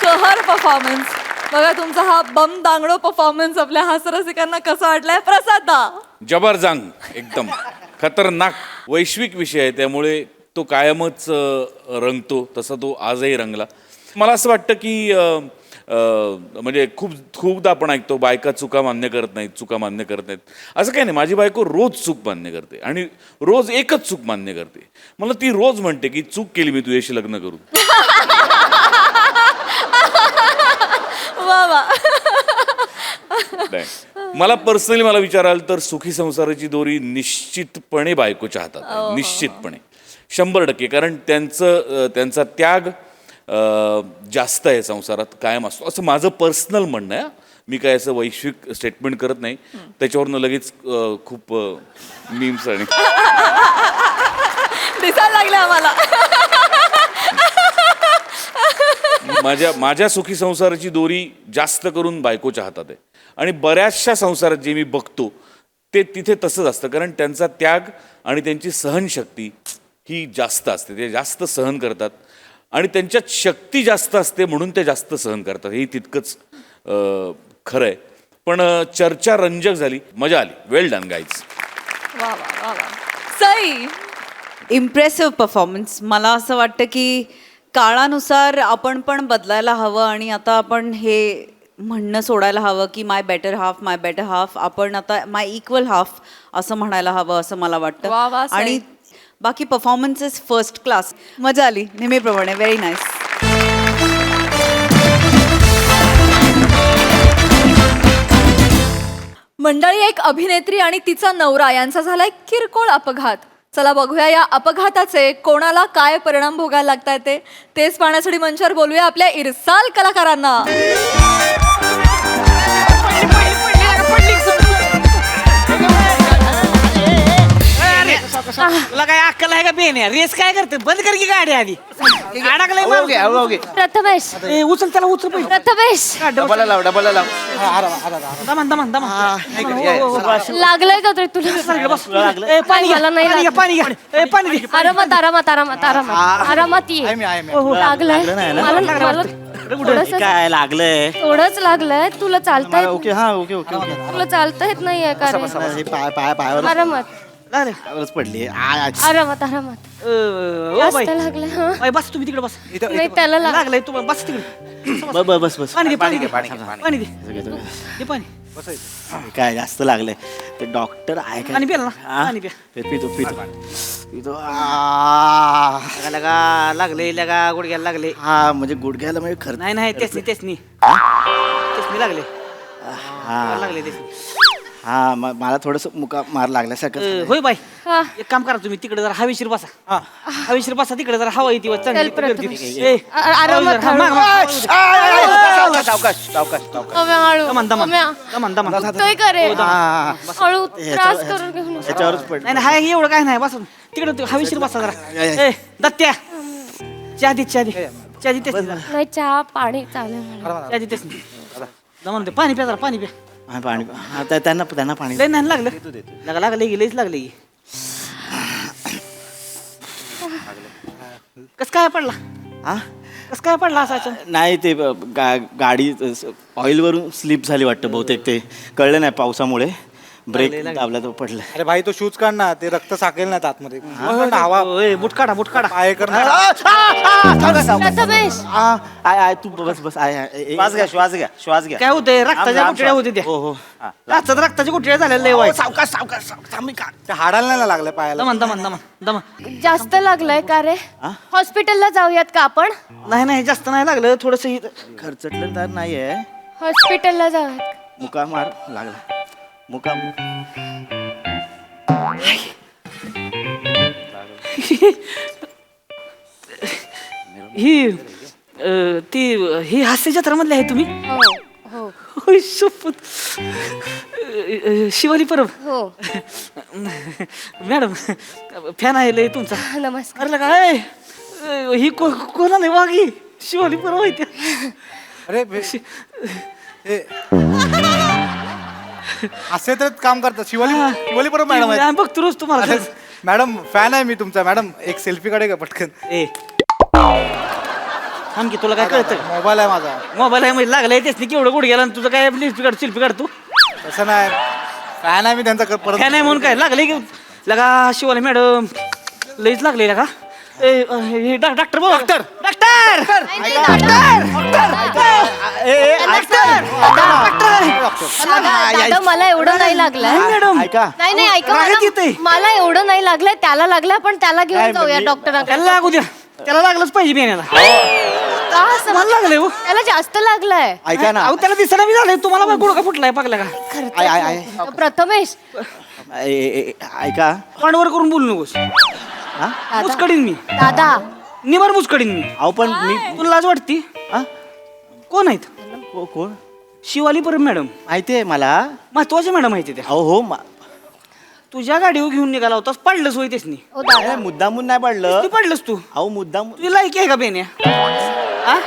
कहर परफॉर्मन्स. बघा तुमचा हा बम दांगडो परफॉर्मन्स आपल्या हास्यरसिकांना कसा वाटलाय? प्रसादा. जबरदंग, एकदम खतरनाक वैश्विक विषय आहे, त्यामुळे तो कायमच रंगतो, तसा तो आजही रंगला. मला असं वाटतं की म्हणजे खूपदा आपण ऐकतो बायका चुका मान्य करत नाहीत, चुका मान्य करत नाहीत. असं काही नाही, माझी बायको रोज चूक मान्य करते आणि रोज एकच चूक मान्य करते. मला ती रोज म्हणते की चूक केली मी तुझ्याशी लग्न करून. वा वा. नाही, मला पर्सनली मला विचाराल तर सुखी संसाराची दोरी निश्चितपणे बायकोच्या हातात आहे, निश्चितपणे 100%. कारण त्यांचा त्याग जास्त आहे संसारात, कायम असतो, असं माझं पर्सनल म्हणणं आहे. मी काय असं वैश्विक स्टेटमेंट करत नाही, त्याच्यावरनं लगेच खूप मीम्स आणि दिसायला लागले आम्हाला. माझ्या सुखी संसाराची दोरी जास्त करून बायकोच्या हातात आहे. आणि बऱ्याचशा संसारात जे मी बघतो ते तिथे तसंच असतं, कारण त्यांचा त्याग आणि त्यांची सहनशक्ती ही जास्त असते. ते जास्त सहन करतात आणि त्यांच्यात शक्ती जास्त असते म्हणून ते जास्त सहन करतात, हे तितकंच खरं आहे. पण चर्चा रंजक झाली, मजा आली. Well done guys. वा वा वा वा. सई. Impressive performance. मला असं वाटतं की काळानुसार आपण पण बदलायला हवं आणि आता आपण हे म्हणणं सोडायला हवं की माय बेटर हाफ, माय बेटर हाफ. आपण आता माय इक्वल हाफ असं म्हणायला हवं, असं मला वा वाटतं. वा, सई. आणि बाकी परफॉर्मन्सेस फर्स्ट क्लास. मजा आली नेहमीप्रमाणे. Very nice. मंडळी, एक अभिनेत्री आणि तिचा नवरा यांचा झालाय किरकोळ अपघात. चला बघूया या अपघाताचे कोणाला काय परिणाम भोगायला लागतायत तेच पाहण्यासाठी मंचावर बोलूया आपल्या इरसाल कलाकारांना. तुला काय अक्कल आहे का? बेन आहे, रेस काय करते? बंद कर की गाडी आधी. अडकलंय माणूस. प्रथमेश, ए, उचल त्याला, उचल पहिले. प्रथमेश, डबल लाव. दमान दमान दमान. लागलंय का तरी तुला? ए, पाणी घ्या, मला नाही पाणी घ्या, पाणी घ्या. ए, पाणी घ्या. आरामात आरामात आरामात आरामात आरामात ये. लागलंय मला थोडंसं- काय लागलंय? थोडंच लागलंय. तुला चालता येत ओके, हा, ओके ओके ओके. तुला चालता येत नाहीये का रे? हे पायावर आरामात पायावरच पडली. आरामात आरामात. O by. जास्त लागलंय. हा. बाई, बस तुम्ही तिकडे बस. नाही त्याला लागलंय तू बस तिकडे. बस बस. पाणी दे, पाणी दे, पाणी पाणी दे. हे पाणी काय जास्त लागलंय ते डॉक्टर आहे पाणी प्या ना, हा? पाणी प्या. पितो पितो पितो. लगा लागले, लगा गुडघ्याला लागले. हा, म्हणजे गुडघ्याला म्हणजे खरं नाही नाही, तेच नाही लागले. हा. लागले ते हा मला थोडस मुका मार लागल्यासारखं होय बाई हा. एक काम करा तुम्ही तिकडे जरा हवेशीर बसा हवेशीर बसा तिकडे जरा हवा येते चल प्रथमेश. ए, आरामात हा, माग, माग. सावकाश सावकाश सावकाश ओम्या, हळू. दमन दमन ओम्या, दमन दमन दुखतोय का रे? हा हळू त्रास करून घेऊ नको. त्याच्यावरच पड नाही नाही हाय एवढं काय नाही बस तिकडे हवेशीर बसा जरा ए दत्त्या चहा दे चहा दे चहा देतेस नाही जरा. नाही चहा पाणी चालेल मला. चहा देतेस नाही दमन दे पाणी प्या जरा पाणी प्या हा, पाणी हा, त्यांना त्यांना पाणी लय नाही लागलं लागलं की लईच लागलं की कस काय पडला हा कस काय पडला असं अचानक? नाही ते गाडी ऑइल वरून स्लिप झाली वाटतं बहुतेक ते कळलं नाही पावसामुळे ब्रेक दाबला तो पडला अरे भाई तो शूज काढ ना ते रक्त साकेल ना आतमध्ये हवा ओय, बुट काढा बुट काढा पाय कर ना. प्रथमेश तू बस बस श्वास घ्या श्वास घ्या श्वास घ्या काय होतंय रक्ताच्या गुठळ्या होते त्या हो हो रक्ताच्या गुठळ्या झालेल्या लय वाईट सावकाश सावकाश थांब का ते हाडाला नाही लागलं पायाला दमन दमन दमन दमन जास्त लागलंय का रे हॉस्पिटलला जाऊयात का आपण? नाही नाही जास्त नाही लागलं थोडस खर्चटलं तर नाहीये हॉस्पिटलला जाऊयात. मुका मार लागला मुका ही ती ही हास्य जत्रामधली आहे तुम्ही हो हो होय, शपथ. शिवाली परब हो. मॅडम फॅन आहे लय तुमचा नमस्कार. अरे काय ही कोणा नाही वागी शिवाली परब आहे त्या अरे असे तर काम करतात शिवाली शिवाली बरोबर मॅडम आहे बघतो रोज तुम्हाला अरे, मॅडम फॅन आहे मी तुमचा मॅडम एक सेल्फी काढे का पटकन ए थांब की तुला काय कळतं मोबाईल आहे माझा मोबाईल आहे म्हणजे लागलाय तेच नाही केवढं गुड गेला आणि तुझं काय शिल्पी काढ तू तसं नाही फॅन आहे मी त्यांचा परत काय नाही म्हणून काय लागले की लगा शिवाली मॅडम लईच लागले लगा डॉक्टर बोल डॉक्टर डॉक्टर दादा मला एवढं नाही लागलंय. मॅडम ऐका नाही नाही ऐका रागात येतंय. मला एवढं नाही लागलंय त्याला लागलंय पण त्याला घेऊन नाही, जाऊया मी- डॉक्टरांकडे. त्याला लागू द्या त्याला लागलंच पाहिजे बियाण्याला का असं? मला लागलंय हो त्याला जास्त लागलंय. ऐका ना अहो त्याला दिसायला मी झालंय तुम्हाला पण गुडघा फुटलाय पाकल्या का प्रथमेश ऐका पांडवर करून बोलू नकोस मुचकडीन मी दादा निबर मुचकडीन मी अहो पण मी तुला लाज वाटती हा? कोण आहेत कोण शिवाली परब मॅडम माहितीये मला महत्वाच्या मॅडम माहिती त्या अहो हो तुझ्या गाडीवर घेऊन निघाला होतास पडलंच होय तेच नाही ओ दादा मुद्दामून नाही पडलं ती पडलंस तू अहो मुद्दाम तुझी लायकी आहे का बेन्या हा?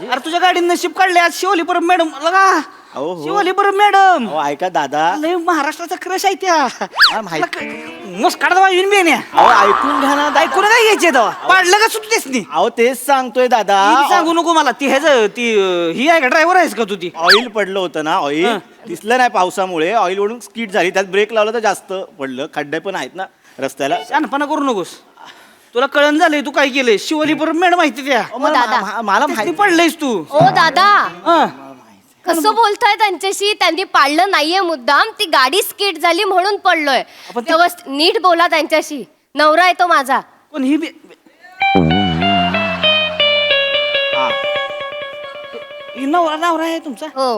अरे तुझ्या गाडीत नशीब काढले आज शिवाली परब मॅडम लगा अहो, हो. शिवाली परब मॅडम अहो ऐका दादा लय महाराष्ट्राचा क्रश आहे त्या माहिती मस्त काढता येऊन बेन्या अहो ऐकून घ्या ना ऐकून काय घ्यायचे तेव्हा पाडलं का सुटतेस नाही अहो तेच सांगतोय दादा सांगू नको मला ती ह्याच ती ही आहे का ड्रायव्हर आहेस का तू ती ऑइल पडलं होतं ना ऑइल दिसलं नाही पावसामुळे ऑइल ओढून स्कीट झाली त्यात ब्रेक लावला तर जास्त पडलं खड्डे पण आहेत ना रस्त्याला शहाणपणा करू नकोस तुला कळण झालंय तू काय केलंय शिवाली परब मॅडम माहिती त्या अहो, मला दादा. मला ती माहिती पडलंयस तू ओ दादा हा. कसं बोलताय त्यांच्याशी? त्यांनी पाडलं नाहीये मुद्दाम, ती गाडी स्किट झाली म्हणून पडलोय. आपण ते- व्यवस्थित नीट बोला त्यांच्याशी. नवरा आहे तो माझा. पण ही ही नवरा नवरा आहे तुमचा हो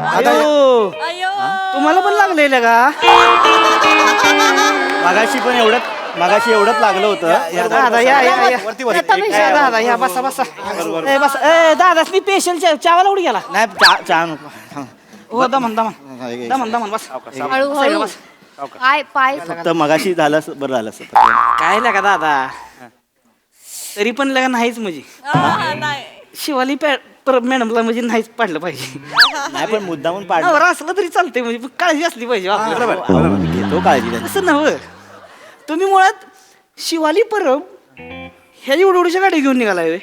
अयो तुम्हाला पण लागलेलं का मगाशी एवढंच लागलं होतं दादा या या या प्रथमेश या, दादा या बसा बसा ए बसा ए दादाच मी पेशल चावाला उडी गेला नाही चहा नको थांब. हो दमन दमन दमन दमन बस हळूहळू बस. पाय फक्त मगाशी झालं असं बरं झालं असं काय लगा दादा तरी पण लगा नाहीच म्हणजे शिवाली परब मॅडमला म्हणजे नाहीच पाडलं पाहिजे नाही पण मुद्दामून पाडलं नवरा असलं तरी चालतंय म्हणजे पण काळजी असली पाहिजे आपल्याला. मी घेतो काळजी त्यांची. असं नव्ह तुम्ही मुळात शिवाली परब ह्या एवढ्या गाडी घेऊन निघालाय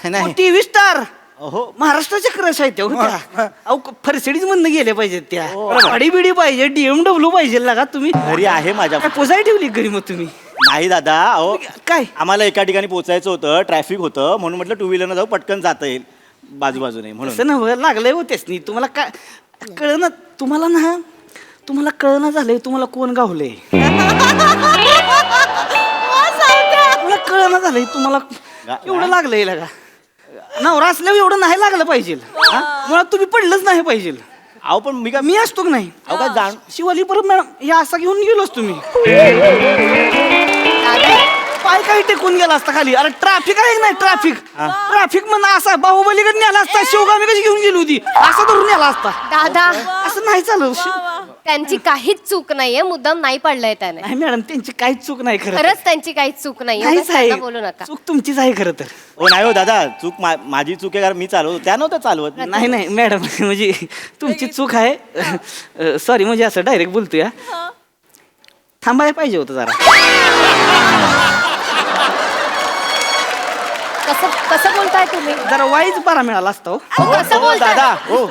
नाही टीव्ही स्टार हो महाराष्ट्राच्या क्रश आहेत त्या त्या अहो फरसडीच म्हणणं गेल्या पाहिजेत त्या गाडी बिडी पाहिजे डीएमडब्ल्यू पाहिजे लागा तुम्ही घरी आहे माझ्या काय पोसाय ठेवली घरी मग तुम्ही नाही दादा अहो काय आम्हाला एका ठिकाणी पोहोचायचं होतं ट्रॅफिक होतं म्हणून म्हटलं टू व्हीलरनं जाऊ पटकन जाता येईल बाजूबाजूने म्हणून असं नव्ह लागलंय होतेच नाही तुम्हाला काय कळना तुम्हाला कळना झालंय तुम्हाला कोण गावलंय तुम्हाला कळना झालंय तुम्हाला एवढं लागलंय लगा नवरा असल्यावर एवढं नाही लागलं पाहिजे हा? मुळात तुम्ही पडलंच नाही पाहिजे. अहो पण मी काय मी असतो की नाही अहो काय जाण शिवाली परत मॅडम हे असा घेऊन गेलोच तुम्ही पाय काही टेकून गेला असता खाली. अरे ट्रॅफिक आहे की नाही ट्रॅफिक म्हणा असा बाहुबलीकडे नेला असता. शिवगामी कशी घेऊन गेली होती असं धरून नेला असता. दादा असं नाही चालू. त्यांची काहीच चूक नाहीये, मुद्दाम नाही पडलंय त्याने. नाही मॅडम त्यांची काहीच चूक नाही खरं खरंच त्यांची काहीच चूक नाहीये, काहीच उगाच त्यांना आहे बोलू नका. चूक तुमचीच आहे खरं तर. हो नाही हो दादा चूक माझी चूक आहे कारण मी चालवतो त्या नव्हतं चालवत. नाही नाही मॅडम म्हणजे तुमची चूक आहे. सॉरी म्हणजे असं डायरेक्ट बोलतोय हा. थांबायला पाहिजे होतं जरा. कसं बोलताय तुम्ही? जरा वाईज बरा मिळाला असता हो. कसं बोलताय दादा हो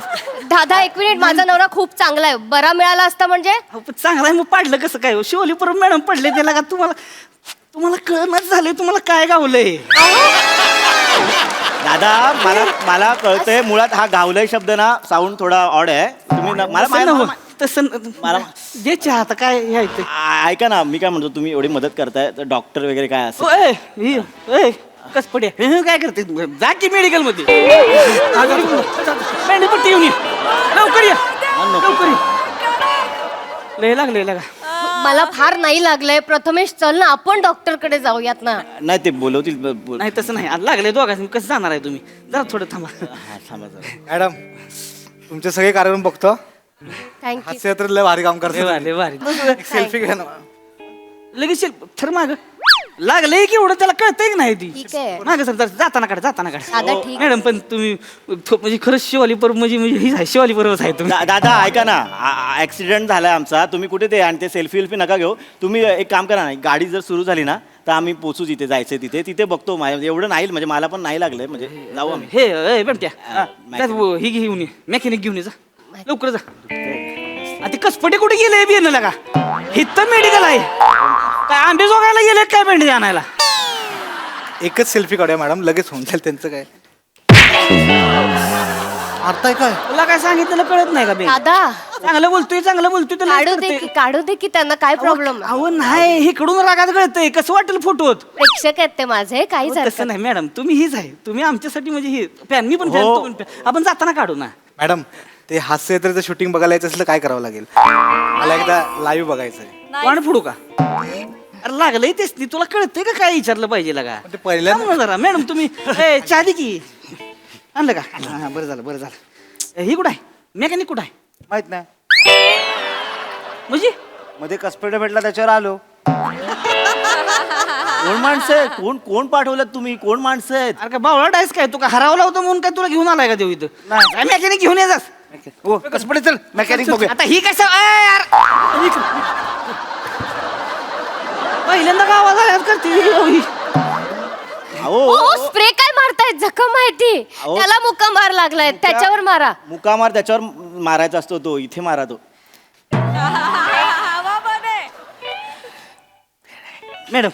दादा? एक मिनिट, माझा नवरा खूप चांगला आहे. बरा मिळाला असता म्हणजे? अहो, पण चांगला आहे मग पाडलं कसं काय हो? शिवली परत मॅडम पडले त्याला का तुम्हाला कळणच झालंय तुम्हाला काय गावलंय. दादा मला कळतंय मुळात हा गावलंय शब्द ना साऊंड थोडा ऑड आहे. तुम्ही तसं नव्हं. तसं मला- जे चहा आता काय हे आहे ते. ऐका ना मी काय म्हणतो तुम्ही एवढी मदत करताय तर डॉक्टर वगैरे काय असं कस पडे काय करते जा की मेडिकल मध्ये मेंढीपट्टी येऊन ये लवकर या लवकर ये. लय लागले लागा. मला फार नाही लागलंय. प्रथमेश चल ना, आपण डॉक्टर कडे जाऊयात ना. नाही ते बोलवतील नाही तसं नाही आज लागले दोघांनी कसं जाणार आहे तुम्ही जरा थोडं थांबा. हा, थांबा जरा. मॅडम तुमचे सगळे कार्यक्रम बघतो. थँक्यू. हास्य तर लय भारी काम करतो. लय भारी एक सेल्फी घ्या ना. लगेच थर माग लागलंय की एवढं त्याला कळतंय की नाही ती ठीक आहे. माग सर जाताना काढ दादा, ठीक. मॅडम पण तुम्ही म्हणजे खरंच शिवाली बरोबर म्हणजे हीच आहे शिवाली बरोबर आहे तुम्ही. दादा ऐका ना ऍक्सिडेंट झालाय आमचा. तुम्ही कुठे ते आणि ते सेल्फी नका घेऊ. तुम्ही एक काम करा ना गाडी जर सुरू झाली ना तर आम्ही पोचू जिथे जायचंय तिथे बघतो. एवढं नाही म्हणजे मला पण नाही लागलंय म्हणजे जाऊ आम्ही. हे बेमट्या ही घेऊन ये मेकॅनिक घेऊन ये जा लवकर जा. ते कसपटे कुठे गेले बियाणं का इथं मेडिकल आहे काय आंबे जोगायला गेले काय भेंडी आणायला. एकच सेल्फी काढूया मॅडम लगेच होऊन जाईल त्यांचं काय. मारताय काय. तुला काय सांगितलं कळत नाही का बे. दादा चांगलं बोलतोय तर लय काढू दे की त्यांना काय प्रॉब्लेम. अहो नाही इकडून रागात गळतंय कसं वाटेल फोटोत. प्रेक्षक आहेत ते माझे, काहीच तसं हरकत नाही मॅडम तुम्ही हीच आहे तुम्ही आमच्यासाठी म्हणजे ही फॅन मी पण fan, हो. तू पण fan. आपण जाताना काढू ना. मॅडम ते हास्य जर शूटिंग बघायला यायचं असलं काय करावं लागेल. मला एकदा लाईव्ह बघायचंय. वाण फोडू का. अरे लागलंय तेच ती तुला कळतंय का काय विचारलं पाहिजे का. ते पहिल्या थांब ना जरा मॅडम तुम्ही चहा दे की आणलं का. हा बरं झालं ही कुठं आहे मेकॅनिक कुठं आहे माहित नाही म्हणजे मध्ये कसपेट भेटला त्याच्यावर आलो. कोण माणसं आहेत कोण पाठवलं तुम्ही कोण माणसं आहेत. अरे का बावळा डायस काय तू का हरावला होता म्हणून काय तुला घेऊन आलाय का देऊ इथं मेकॅनिक घेऊन ये जास. हो कसपडे चल मेकॅनिक बघूया. आता ही कसं पहिल्यांदा गावात आल्यात करते ही. हो स्प्रे काय मारतायत जखम माहिती अहो. त्याला मुक्का मार लागलाय त्याच्यावर मारा. मुका मार त्याच्यावर मारायचा असतो तो इथे मारा तो. मॅडम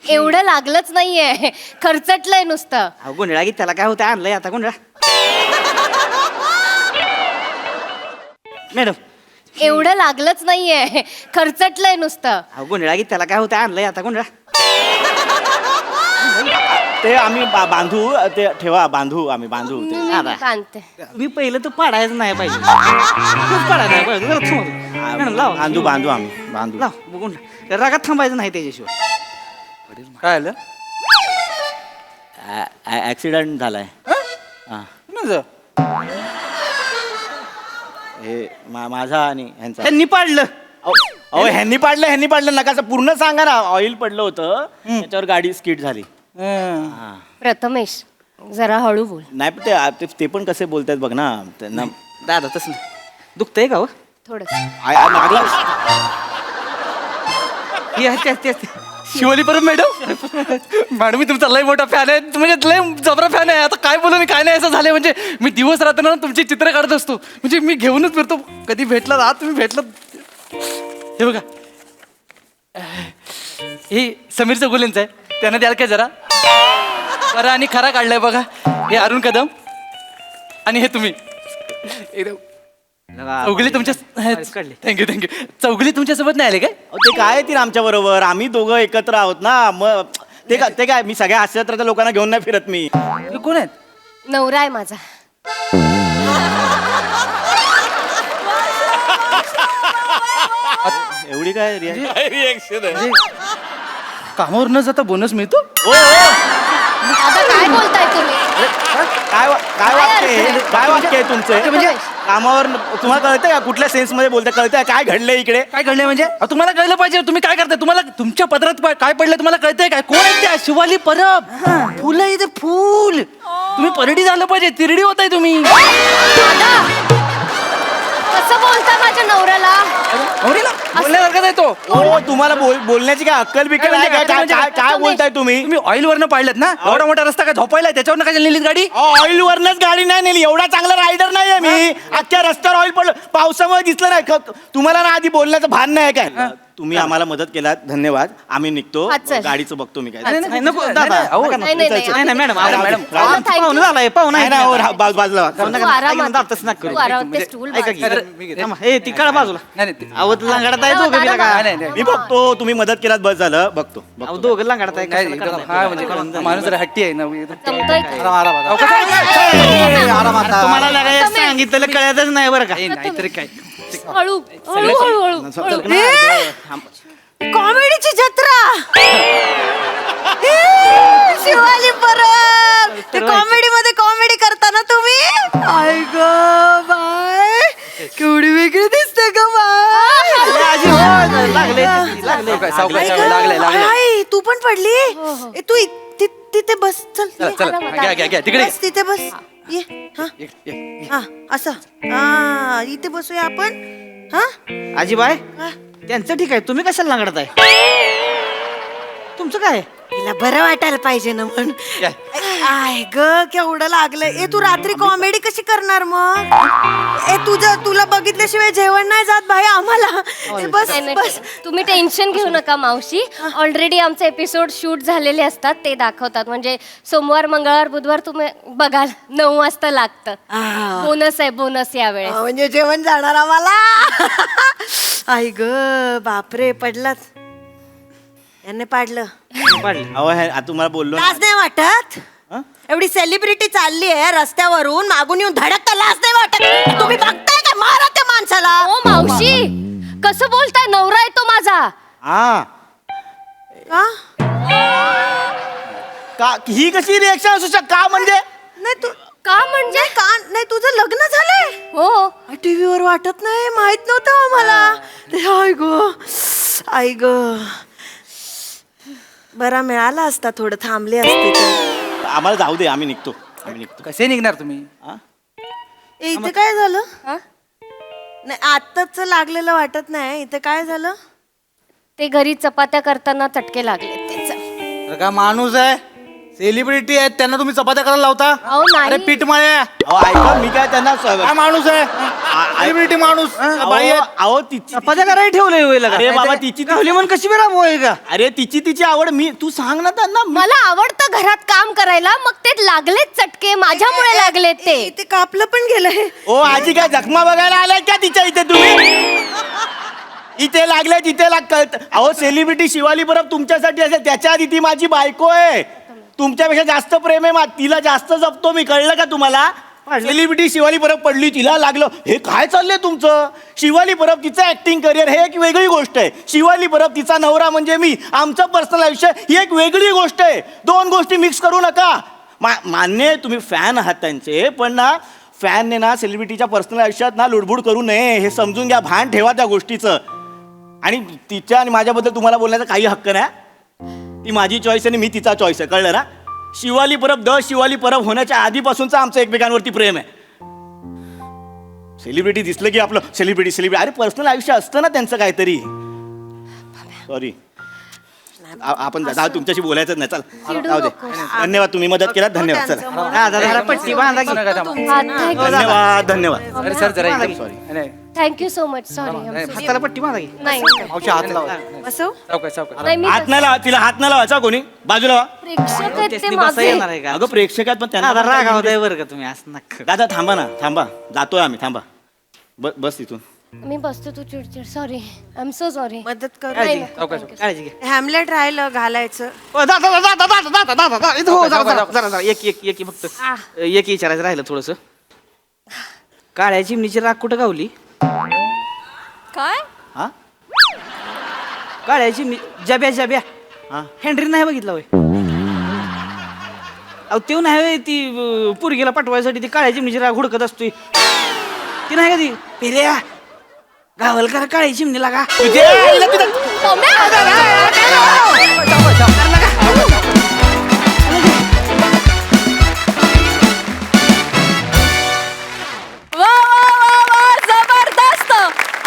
एवढं लागलंच नाहीये, खर्चटलंय नुसतं. अहो गोंधळा की त्याला काय होतं आणलंय आता गोंधळा. मॅडम एवढं लागलंच नाहीये, खर्चटलंय नुसतं. अहो गोंधळा की त्याला काय होतं आणलंय आता गोंधळा. ते आम्ही बांधू ते ठेवा बांधू आम्ही बांधू ते. मी बांधते. तुम्ही पहिलं तर पाडायचं नाही पाहिजे खूप पाडायचं नाही पाहिजे. जरा थांबा. मॅडम लाव बांधू आम्ही बांधू. लाव बघून रागात थांबायचं नाही त्याच्याशिवाय. काय आलं ऍक्सिडेंट झालाय. हा कुणाचं? हे माझा आणि ह्यांचा. त्यांनी पाडलं. अहो ह्यांनी पाडलं नका असं पूर्ण सांगा ना. ऑइल पडलं होतं त्याच्यावर गाडी स्किड झाली. हा. प्रथमेश जरा हळू बोल. नाही पण ते पण कसे बोलतायत बघ ना त्यांना. दादा तसं नाही दुखतंय का हो थोडं लागला. ही आहे तेच शिवली परत मॅडम मी तुमचा लय मोठा फॅन आहे म्हणजे लय जबरा फॅन आहे. आता काय बोलू मी काय नाही असं झालं म्हणजे मी दिवस रात्र तुमची चित्र काढत असतो म्हणजे मी घेऊनच फिरतो. कधी भेटला आहात तुम्ही भेटलं. हे बघा हे समीर चौगुलेंचं आहे त्यांना द्याल काय जरा बरं. आणि खरा काढलाय बघा हे अरुण कदम आणि हे तुम्ही चौगुले तुमच्या थँक्यू चौगुले तुमच्यासोबत नाही आले काय. ते काय येतील आमच्या बरोबर आम्ही दोघं एकत्र आहोत ना. मग ते काय मी सगळ्या हास्यत्राच्या लोकांना घेऊन नाही फिरत मी. हे कोण आहेत. नवरा आहे माझा. एवढी काय रिया? रिएक्शन आहे. कामावर न जाता बोनस मिळतो? आता काय बोलताय तुम्ही? काय वाक्य आहे? काय वाक्य आहे तुमचं? म्हणजे कामावर तुम्हाला कळतंय का कुठल्या सेन्स मध्ये बोलतंय? कळतंय काय घडलंय इकडे? काय घडलंय म्हणजे तुम्हाला कळलं पाहिजे. तुम्ही काय करताय? तुम्हाला तुमच्या पदरात काय पडलं तुम्हाला कळतंय काय? कोण आहे त्या? शिवाली परब. फुलं इथे फुल. तुम्ही परडी झालं पाहिजे. तिरडी होताय तुम्ही. दादा कसं बोलता माझ्या नवऱ्याला? बोलण्यासारखा आहे तो. हो तुम्हाला बोलण्याची काय अक्कल बिक्कल आहे का? काय बोलताय तुम्ही? तुम्ही ऑइल वरनं पाडलेत ना? एवढा मोठा रस्ता काय झोपायला त्याच्यावर काय नेलीत गाडी? ऑइल वरनच गाडी नाही नेली. एवढा चांगला रायडर नाहीये मी. अख्ख्या रस्त्यावर ऑइल पडलं. पावसामुळे दिसलं नाही. तुम्हाला ना आधी बोलण्याचं भान नाही काय? तुम्ही आम्हाला मदत केलात, धन्यवाद. आम्ही निघतो. हा, चल. गाडीचं बघतो मी काय. नाही, नको दादा. नाही, नाही, नाही. नाही, मॅडम मॅडम, हा, thank you. पाहुणं झालाय पाहुणा नाही ना, हो, बाजूला व्हा. तू आरामात. तसं नका करू. तू आरामात ते स्टूल ऐका की. बाजूला. थांबा. हे ती काढा बाजूला. नाही नाही अहो लांगडत आहे दोघं बिला का? मी बघतो. तुम्ही मदत केलात, बस झालं. बघतो. अहो दोघं लांगडत आहे. नाही, हा म्हणजे माणूस जरा हट्टी आहे ना. जमतंय का? तुम्हाला लागायला सांगितलेलं कळतच नाही बरं का? नाहीतरी काय. हळू हळू हळू हळू. कॉमेडीची जत्रा. शिवाली परब. ते कॉमेडी मध्ये कॉमेडी करताना तुम्ही. आय ग बाय केवढी वेगळी दिसते ग बाय. आई तू पण पडली. ए, तू तिथे बस. चल घ्या तिकडे. बस तिथे बस. ये हा असं. हा इथे बसूया आपण. हा आजीबाई त्यांचं ठीक आहे. तुम्ही कशाला लांगडत आहे? तुमचं काय? तिला बरं वाटायला पाहिजे ना म्हणून. आय ग केवढं लागलंय. ए तू रात्री कॉमेडी कशी करणार मग? ए तुला बघितल्याशिवाय जेवण नाही जात बाई आम्हाला. ए, बस नाही, नाही, बस. तुम्ही टेन्शन घेऊ नका मावशी. ऑलरेडी आमचे एपिसोड शूट झालेले असतात, ते दाखवतात. म्हणजे सोमवार मंगळवार बुधवार तुम्ही बघाल 9 वाजता लागतं. बोनस आहे, बोनस यावेळेस. म्हणजे जेवण जाणार आम्हाला. आई ग बापरे पडलात. यांनी पाडलं. अहो आता तुम्हाला बोललो ना. लाज नाही वाटत? एवढी सेलिब्रिटी चालली आहे रस्त्यावरून मागून येऊन धडकता लाज नाही वाटत? तुम्ही बघताय का? मारा त्या माणसाला. ओ मावशी कसं बोलताय? नवरा आहे तो माझा. हा का? का ही कशी रिएक्शन असू शकत? का म्हणजे? नाही तू का म्हणजे? का नाही तुझं लग्न झालंय? हो. टीव्हीवर वाटत नाही. माहित नव्हतं आम्हाला. आई ग आई ग बरा मिळाला असता. थोडं थांबले असते तर. आम्हाला जाऊ दे. आम्ही निघतो. कसे निघणार तुम्ही? ए, इथे काय झालं? हा? नाही आत्ताच लागलेलं वाटत नाही. इथे काय झालं? ते घरी चपात्या करताना चटके लागले त्याच. का माणूस आहे, सेलिब्रिटी आहेत, त्यांना तुम्ही चपात्या करायला लावता? अहो, नाही. अरे पीठ माळे. अहो ऐका, मी काय त्यांना काय माणूस आहे? सेलिब्रिटी माणूस बाई आहेत. अहो तिची चपात्या करायला ठेवलंय होईल का? अरे बाबा तिची ठेवली म्हणून कशी बी राबवाय का? अरे तिची आवड. मी तू सांग ना त्यांना. मला आवडतं घरात काम करायला, मग ते लागलेत चटके, माझ्यामुळे लागलेत ते. इथे कापलं पण गेलंय. ओ आजी काय जखमा बघायला आलाय का तिच्या इथे तुम्ही? इथे लागले तिथे कळत. अहो सेलिब्रिटी शिवाली परब तुमच्यासाठी असेल, त्याच्या आधी ती माझी बायको आहे. तुमच्यापेक्षा जास्त प्रेम आहे. तिला जास्त जपतो मी. कळलं का तुम्हाला? सेलिब्रिटी शिवाली परब पडली, तिला लागलं. हे काय चाललंय तुमचं? शिवाली परब तिचं ऍक्टिंग करिअर हे एक वेगळी गोष्ट आहे. शिवाली परब तिचा नवरा म्हणजे मी, आमचं पर्सनल आयुष्य ही एक वेगळी गोष्ट आहे. 2 गोष्टी मिक्स करू नका. मान्य आहे तुम्ही फॅन आहात त्यांचे, पण ना फॅनने ना सेलिब्रिटीच्या पर्सनल आयुष्यात ना लुडबुड करू नये. हे समजून घ्या. भान ठेवा त्या गोष्टीचं. आणि तिच्या आणि माझ्याबद्दल तुम्हाला बोलण्याचा काही हक्क नाही. ती माझी चॉईस आणि मी तिचा चॉईस आहे. कळलं ना? शिवाली परब शिवाली परब होण्याच्या आधीपासूनच आमचं एकमेकांवरती प्रेम आहे. सेलिब्रिटी दिसलं की आपलं सेलिब्रिटी. अरे पर्सनल आयुष्य असतं ना त्यांचं काहीतरी. सॉरी आपण तुमच्याशी बोलायचं नाही. चल जाऊ दे. धन्यवाद, तुम्ही मदत केलात. धन्यवाद. चला दादा पट्टी बांधा की. धन्यवाद. धन्यवाद. अरे सर जरा एकदम sorry. Thank you so much. Sorry. हाताला पट्टी बांधा की. नाही हात लावा. असं नाही, मी हात नाही लावा. तिला हात नाही लावायचा कोणी. बाजूला व्हा. प्रेक्षक आहेत ते त्यासनी बसा माझे. येणार आहे का? अगं प्रेक्षकात पण दादा राग त्यांना होत आहे बरं का तुम्ही असं नका. दादा थांबा ना. थांबा. जातोय आम्ही. थांबा. बस तिथून. मी बसतो, तू चिडचिड. Sorry, I am so sorry. मदत कर. काळजी घे. हॅमलेट राहिलं घालायचं. इथं हो, जरा एक फक्त एक विचारायचं राहिलं थोडस. काळ्या चिमणीची राख कुठं गावली? काय? हा, काळ्या चिमणी जब्या हेनरी नाही बघितला होय? अहो ते नाही होय, ती पोरगीला पाठवायसाठी ती काळ्या चिमणीची राख हुडकत असतोय. ती नाही का ती पिऱ्या गावल का काळ्या चिमणीला का? वा वा वा वा, जबरदस्त.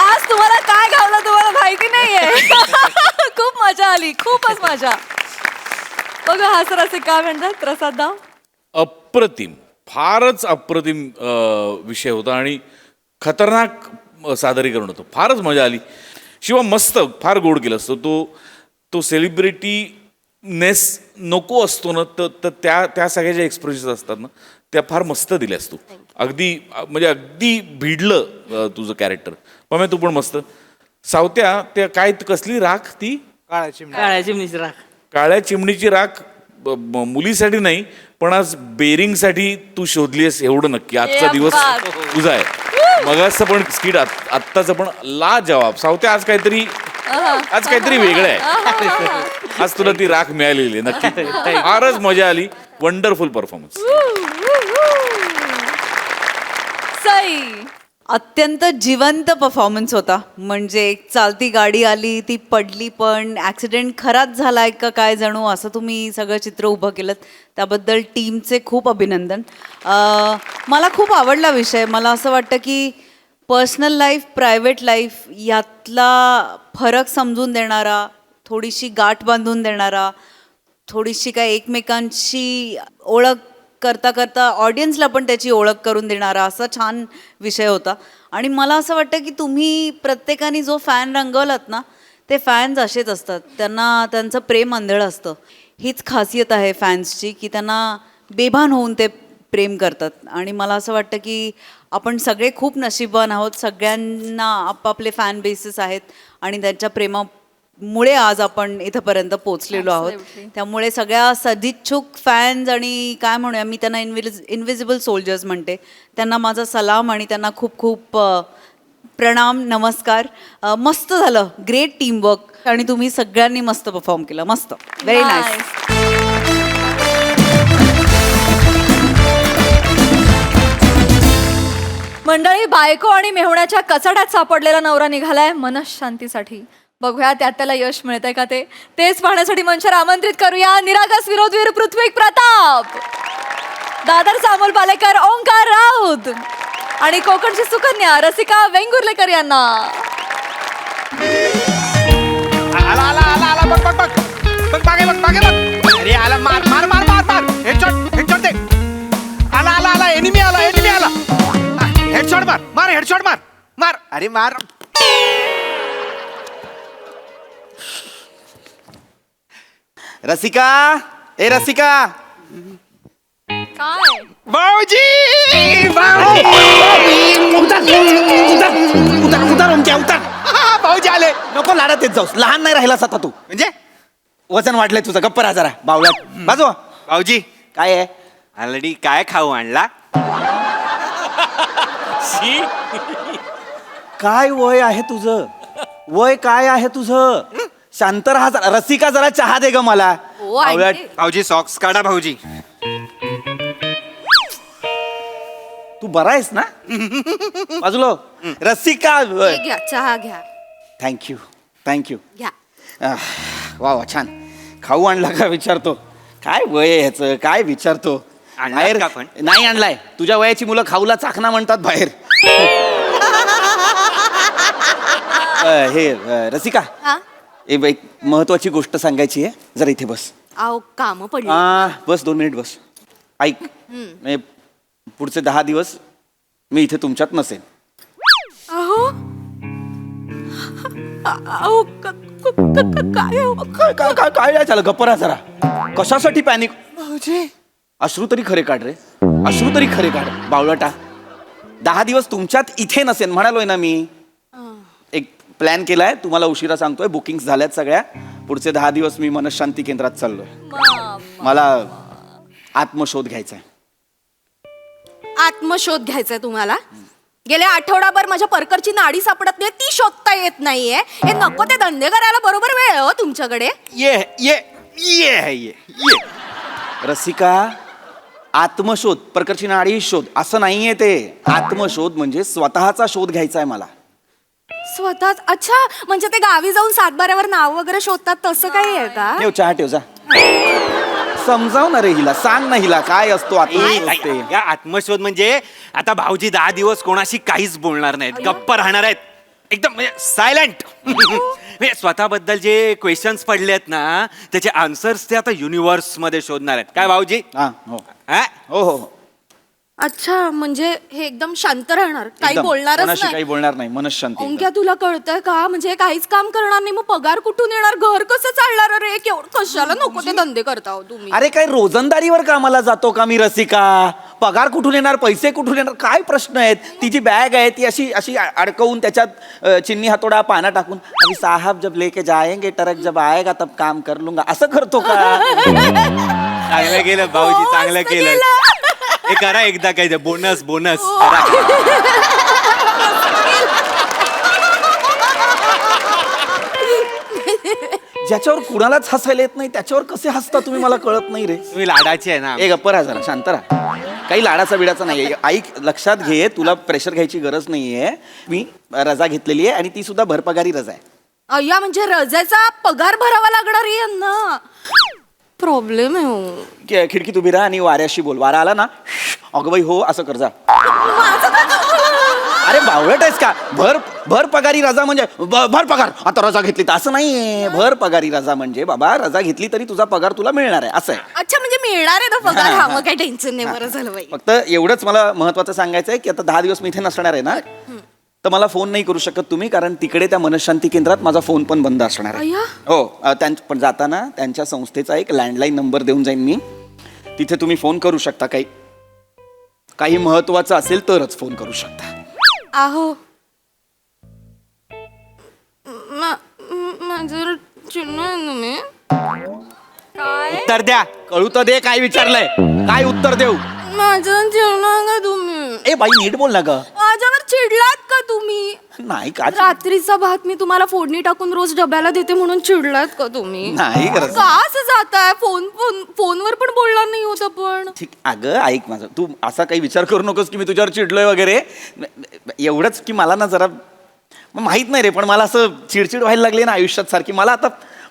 आज तुम्हाला काय गावलं तुम्हाला माहिती नाहीये. खूप मजा आली, खूपच मजा. बघा हा सर असे काय म्हणतात प्रसाद दा. अप्रतिम, फारच अप्रतिम विषय होता आणि खतरनाक सादरीकरण होतं. फारच मजा आली. शिवा मस्त, फार गोड केलं असतं. तो सेलिब्रिटीनेस नको असतो ना, तर त्या सगळ्या ज्या एक्सप्रेशन असतात ना, त्या फार मस्त दिल्या असतो. अगदी म्हणजे अगदी भिडलं तुझं कॅरेक्टर. पण तू पण मस्त. सावत्या, त्या काय कसली राख ती? काळ्या चिमणीची राख. काळ्या चिमणीची राख मुलीसाठी नाही, पण आज बेरिंगसाठी तू शोधलीस एवढं नक्की. आजचा दिवस तुझा आहे. मगाचं पण स्किट, आत्ताचं पण ला जवाब. सावत्या, आज काहीतरी वेगळं आहे. आज तुला ती राख मिळालेली आहे नक्की. फारच मजा आली. Wonderful performance. सई. अत्यंत जिवंत परफॉर्मन्स होता. म्हणजे एक चालती गाडी आली, ती पडली, पण ॲक्सिडेंट खराच झालाय का काय जणू असं तुम्ही सगळं चित्र उभं केलं. त्याबद्दल टीमचे खूप अभिनंदन. मला खूप आवडला विषय. मला असं वाटतं की पर्सनल लाईफ, प्रायव्हेट लाईफ यातला फरक समजून देणारा, थोडीशी गाठ बांधून देणारा, थोडीशी काय एकमेकांची ओळख करता करता ऑडियन्सला पण त्याची ओळख करून देणारा असा छान विषय होता. आणि मला असं वाटतं की तुम्ही प्रत्येकाने जो फॅन रंगवलात ना, ते फॅन्स असेच असतात. त्यांचं प्रेम आंधळं असतं. हीच खासियत आहे फॅन्सची, की त्यांना बेभान होऊन ते प्रेम करतात. आणि मला असं वाटतं की आपण सगळे खूप नशीबवान आहोत. सगळ्यांना आपापले फॅन बेसेस आहेत आणि त्यांच्या प्रेमामुळे आज आपण इथंपर्यंत पोचलेलो आहोत. त्यामुळे सगळ्या सदिच्छुक फॅन्स आणि काय म्हणूया, मी त्यांना इनविजिबल सोल्जर्स म्हणते, त्यांना माझा सलाम आणि त्यांना खूप खूप प्रणाम, नमस्कार. मस्त झालं, ग्रेट टीमवर्क आणि तुम्ही सगळ्यांनी मस्त परफॉर्म केलं. मस्त, व्हेरी नाईस. मंडळी, बायको आणि मेहुण्याच्या कचाड्यात सापडलेला नवरा निघालाय मनशांतीसाठी. बघूया त्यात त्याला यश मिळतंय का तेच पाहण्यासाठी मंचावर आमंत्रित करूया निरागस विरोधवीर पृथ्वी प्रताप, दादरचा अमोल पालेकर, ओंकार राऊत आणि कोकणची सुकन्या रसिका वेंगुर्लेकर यांना. आला आला आला आला बघ बघ बघ बघ मागे बघ मागे बघ. अरे आला, मार मार मार मार मार. हेडशॉट दे. आला आला आला, एनिमी आला, एनिमी आला. हेडशॉट मार मार, हेडशॉट मार मार. अरे मार. रसिका, ए रसिका. काय भाऊजी, भाऊजी आले. नको लाडत येत जाऊस. लहान नाही राहिलास आता तू. म्हणजे वजन वाढलंय तुझं. गप्प राहा जरा बावळ्यात. बाजू. भाऊजी काय आहे? ऑलरेडी काय खाऊ आणला? काय वय आहे तुझं? वय काय आहे तुझं? शांत राहा जरा. रसिका, जरा चहा दे ग मला. बावळ्यात. भाऊजी सॉक्स काढा. भाऊजी तू बरा आहेस ना? बाजूला. रसिका, घ्या चहा घ्या. Thank you thank you. घ्या. वा वा, छान. खाऊ आणला का विचारतो. काय वय आहे ह्याचं, काय विचारतो. बाहेर का पण? नाही आणलाय. तुझ्या वयाची मुलं खाऊला चाकणा म्हणतात बाहेर. हे रसिका, हा, एक महत्वाची गोष्ट सांगायची आहे. जरा इथे बस. अहो काम पडली. बस 2 मिनिट बस. ऐक, म्हणजे पुढचे 10 दिवस मी इथे तुमच्यात नसेन. अहो अहो काय काय काय काय झालं? गप्प राहा जरा. कशासाठी पॅनिक? अश्रू तरी खरे काढ रे. अश्रू तरी खरे काढ बावळटा. 10 दिवस तुमच्यात इथे नसेन म्हणालोय ना मी. प्लॅन केलाय, तुम्हाला उशिरा सांगतोय. बुकिंग झाल्यात सगळ्या. पुढचे 10 दिवस मी मनशांती केंद्रात चाललोय. मला आत्मशोध घ्यायचा आहे. आत्मशोध घ्यायचाय तुम्हाला? गेल्या आठवडाभर माझ्या परकरची नाडी सापडत नाही, ती शोधता येत नाहीये. हे नको ते धंदे करायला बरोबर वेळ आहे हो तुमच्याकडे. ये ये ये ये ये रसिका, आत्मशोध, प्रकारची नाडी शोध असं नाहीये ते. आत्मशोध म्हणजे स्वतःचा शोध घ्यायचा आहे मला. स्वतःच? अच्छा, म्हणजे ते गावी जाऊन सातबाऱ्यावर नाव वगैरे शोधतात तसं काही आहे का? ठेव चहा, ठेव जा. समजाव ना रे हिला, सांग ना हिला काय असतो आत्मशोध ते. या आत्मशोध म्हणजे आता भाऊजी 10 दिवस कोणाशी काहीच बोलणार नाहीत, गप्प राहणार आहेत, एकदम म्हणजे सायलेंट. म्हणजे स्वतःबद्दल जे क्वेश्चन्स पडले आहेत ना त्याचे आन्सर्स ते आता युनिव्हर्स मध्ये शोधणार आहेत. काय भाऊजी? हा, हो हा? हो हो. अच्छा, म्हणजे हे एकदम शांत राहणार, काही एकदम. बोलणारच कोणाशी नाही. काही बोलणार नाही, मनशांती. ओंक्या, तुला कळतंय का? म्हणजे हे काहीच काम करणार नाही, मग पगार कुठून येणार? घर कसं चालणार रे? कशाला नको ते धंदे करता हो तुम्ही? अरे काय रोजंदारीवर कामाला जातो का मी रसिका? पगार कुठून येणार, पैसे कुठून येणार, काय प्रश्न आहेत? तिची बॅग आहे ती अशी अशी अडकवून त्याच्यात चिन्नी हातोडा पाना टाकून, अभी साहब जब लेके जाएंगे ट्रक जब आएगा तब काम कर लूंगा, असं करतो का? चांगलं केलं भाऊजी, चांगलं केलं. हे करा एकदा काय ते बोनस बोनस. ज्याच्यावर कुणालाच हसायला येत नाही त्याच्यावर कसे हसता तुम्ही, मला कळत नाही रे. तुम्ही लाडाचे आहे ना. ए गप्प राहा जरा, शांत राहा. काही लाडाचा बिडाचा नाहीये. ऐक, लक्षात घे, तुला प्रेशर घ्यायची गरज नाहीये. मी रजा घेतलेली आहे आणि ती सुद्धा भरपगारी रजा आहे. अय्या, म्हणजे रजेचा पगार भरावा लागणार आहे यांना. प्रॉब्लेम आहे हो. खिडकीत उभी राहा आणि वाऱ्याशी बोल. वारा आला ना, अगं बाई हो असं कर जा. अरे बावळट आहेस का? भर पगारी रजा म्हणजे भर पगार, आता रजा घेतली तर असं नाहीये. भर पगारी रजा म्हणजे बाबा रजा घेतली तरी तुझा पगार तुला मिळणार आहे असं आहे. अच्छा, म्हणजे मिळणार आहे ना पगार? हा, मग काही टेन्शन नाही. बरं झालं बाई. फक्त एवढंच मला महत्वाचं सांगायचं आहे की आता 10 दिवस मी इथे नसणार आहे ना, तर मला फोन नाही करू शकत तुम्ही, कारण तिकडे त्या मनशांती केंद्रात माझा फोन पण बंद असणार आहे. अय्या. हो, पण जाताना त्यांच्या संस्थेचा एक लँडलाईन नंबर देऊन जाईन मी. तिथे तुम्ही फोन करू शकता. काही महत्वाचं असेल तरच फोन करू शकता. आहो, माझं तुम्ही काय उत्तर द्या. कळू तर दे काय विचारलंय, काय उत्तर देऊ? माझं चिडणार का तुम्ही? ए बाई नीट बोल ना ग. माझ्यावर चिडलात का तुम्ही? नाही का? रात्रीचा भात मी तुम्हाला फोडणी टाकून रोज डब्याला देते म्हणून चिडलात का तुम्ही? नाही करत. का असं जाताय? फोनवर पण बोलणार नाही होत पण. ठीक, अगं ऐक माझं, तू असा काही विचार करू नकोस की मी तुझ्यावर चिडलोय वगैरे. एवढंच की मला ना जरा माहित नाही रे, पण मला असं चिडचिड व्हायला लागली ना आयुष्यात सारखी.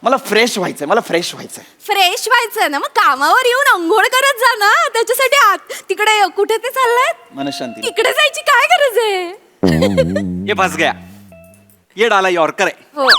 मला फ्रेश व्हायचंय, मला फ्रेश व्हायचंय. फ्रेश व्हायचंय ना, मग कामावर येऊन अंघोळ करत जा ना. त्याच्यासाठी तिकडे कुठे ते चाललाय? मनशांती. तिकडे जायची काय गरज आहे? ये फस गया, ये डाला यॉर्कर आहे. हो,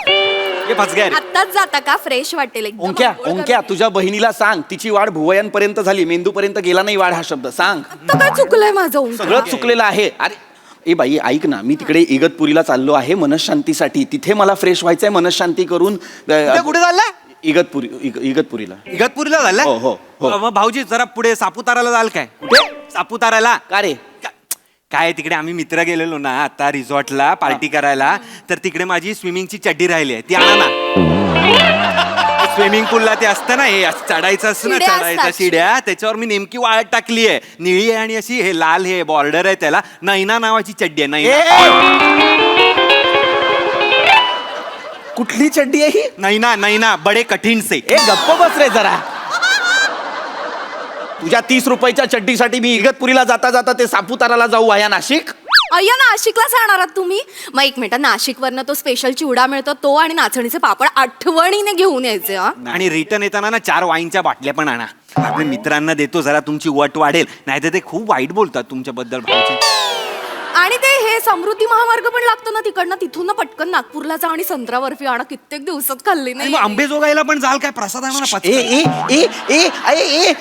ये फस गया रे. आत्ताच जाता का? फ्रेश वाटेल एकदम. ओंक्या तुझ्या बहिणीला सांग, तिची वाढ भुवयांपर्यंत झाली, मेंदूपर्यंत गेला नाही वाढ हा शब्द. सांग. आता काय चुकलंय माझं ओंकार? सगळं चुकलेलं आहे. अरे ए बाई ऐक ना, मी तिकडे इगतपुरीला चाललो आहे मनशांतीसाठी. तिथे मला फ्रेश व्हायचंय मनशांती करून. कुठे चाललाय? इगतपुरीला. इगतपुरीला झालाय? हो हो हो. मग भाऊजी जरा पुढे सापुताराला जाल काय? कुठे? सापुताराला. का रे? काय तिकडे आम्ही मित्र गेलेलो ना आता रिसॉर्टला पार्टी करायला, तर तिकडे माझी स्विमिंगची चड्डी राहिली आहे, ती आणा ना. स्विमिंग पूलला ते असतं ना, हे असं चढायचं असतं ना, शिड्या चढायचं असतात. शिड्या, त्याच्यावर मी नेमकी वाळत टाकली आहे. निळी आहे आणि अशी हे लाल हे बॉर्डर आहे, त्याला नैना नावाची चड्डी आहे. नैना. कुठली चड्डी आहे ही? नैना बडे कठीण से. ए गप्प बस रे जरा. तुझ्या 30 रुपयाच्या चड्डीसाठी मी इगतपुरीला जाता जाता ते सापुताराला जाऊ आहे नाशिक? अय्या, नाशिकला जाणार आहात तुम्ही? मग एक मिनिट, नाशिकवरनं तो स्पेशल चिवडा मिळतो तो आणि नाचणीचे पापड आठवणीने घेऊन यायचे. हा, आणि रिटर्न येताना ना 4 वाईनच्या बाटल्या पण आणा. आपल्या मित्रांना देतो, जरा तुमची वट वाढेल. नाही तर ते खूप वाईट बोलतात तुमच्याबद्दल भाऊजी. आणि ते हे समृद्धी महामार्ग पण लागतो ना तिकडनं, तिथून ना पटकन नागपूरला जा आणि संत्रा बर्फी आणा. कित्येक दिवसात खाल्ली आणि नाही. मग आंबेजोगाईला पण जाल काय? प्रसाद आणा ना. ए ए ए ए ए ए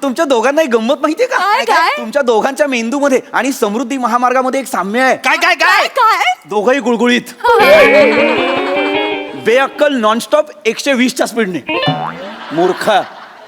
तुमच्या दोघांना एक गंमत माहितीये का? काय? तुमच्या दोघांच्या मेंदूमध्ये आणि समृद्धी महामार्गामध्ये एक साम्य आहे. काय काय काय? काय? दोघंही गुळगुळीत, बेअक्कल, नॉनस्टॉप 120च्या स्पीडने. मूर्ख.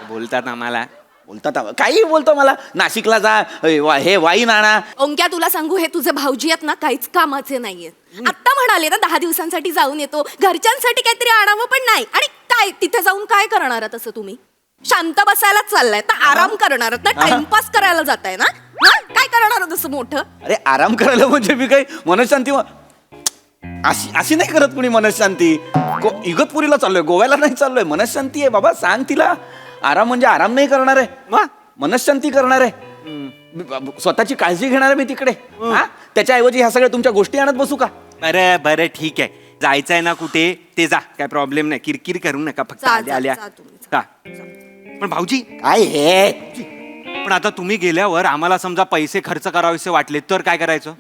बोलतात आम्हाला. बोलतात अहो. काही बोलतो मला, नाशिकला जा, हे वाईन आणा. ओंक्या तुला सांगू, हे तुझे भाऊजी आहेत ना काहीच कामाचे नाहीयेत. आत्ता म्हणाले ना 10 दिवसांसाठी जाऊन येतो, घरच्यांसाठी काहीतरी आणावं पण नाही. आणि काय तिथे जाऊन काय करणार आहात असं तुम्ही? शांत बसायलाच चाललाय तर आराम करणार आहात ना, टाइमपास करायला जाताय ना? हा? काय करणार आहात असं मोठं? अरे आराम करायला म्हणजे मी काही मनशांती अशी अशी नाही करत कुणी मनशांती. इगतपुरीला चाललोय, गोव्याला नाही चाललोय. मनशांती आहे बाबा, सांग तिला. आराम म्हणजे आराम नाही करणार आहे, मनशांती करणार आहे. स्वतःची काळजी घेणार आहे मी तिकडे. त्याच्याऐवजी ह्या सगळ्या तुमच्या गोष्टी आणत बसू का? बरं बरं ठीक आहे, जायचंय ना कुठे ते जा, काय प्रॉब्लेम नाही. किरकिर करू नका फक्त जा, आल्या आल्या. जा तुम्ही, हा. पण भाऊजी, काय हे? पण आता तुम्ही गेल्यावर आम्हाला समजा पैसे खर्च करावेसे वाटले तर काय करायचं?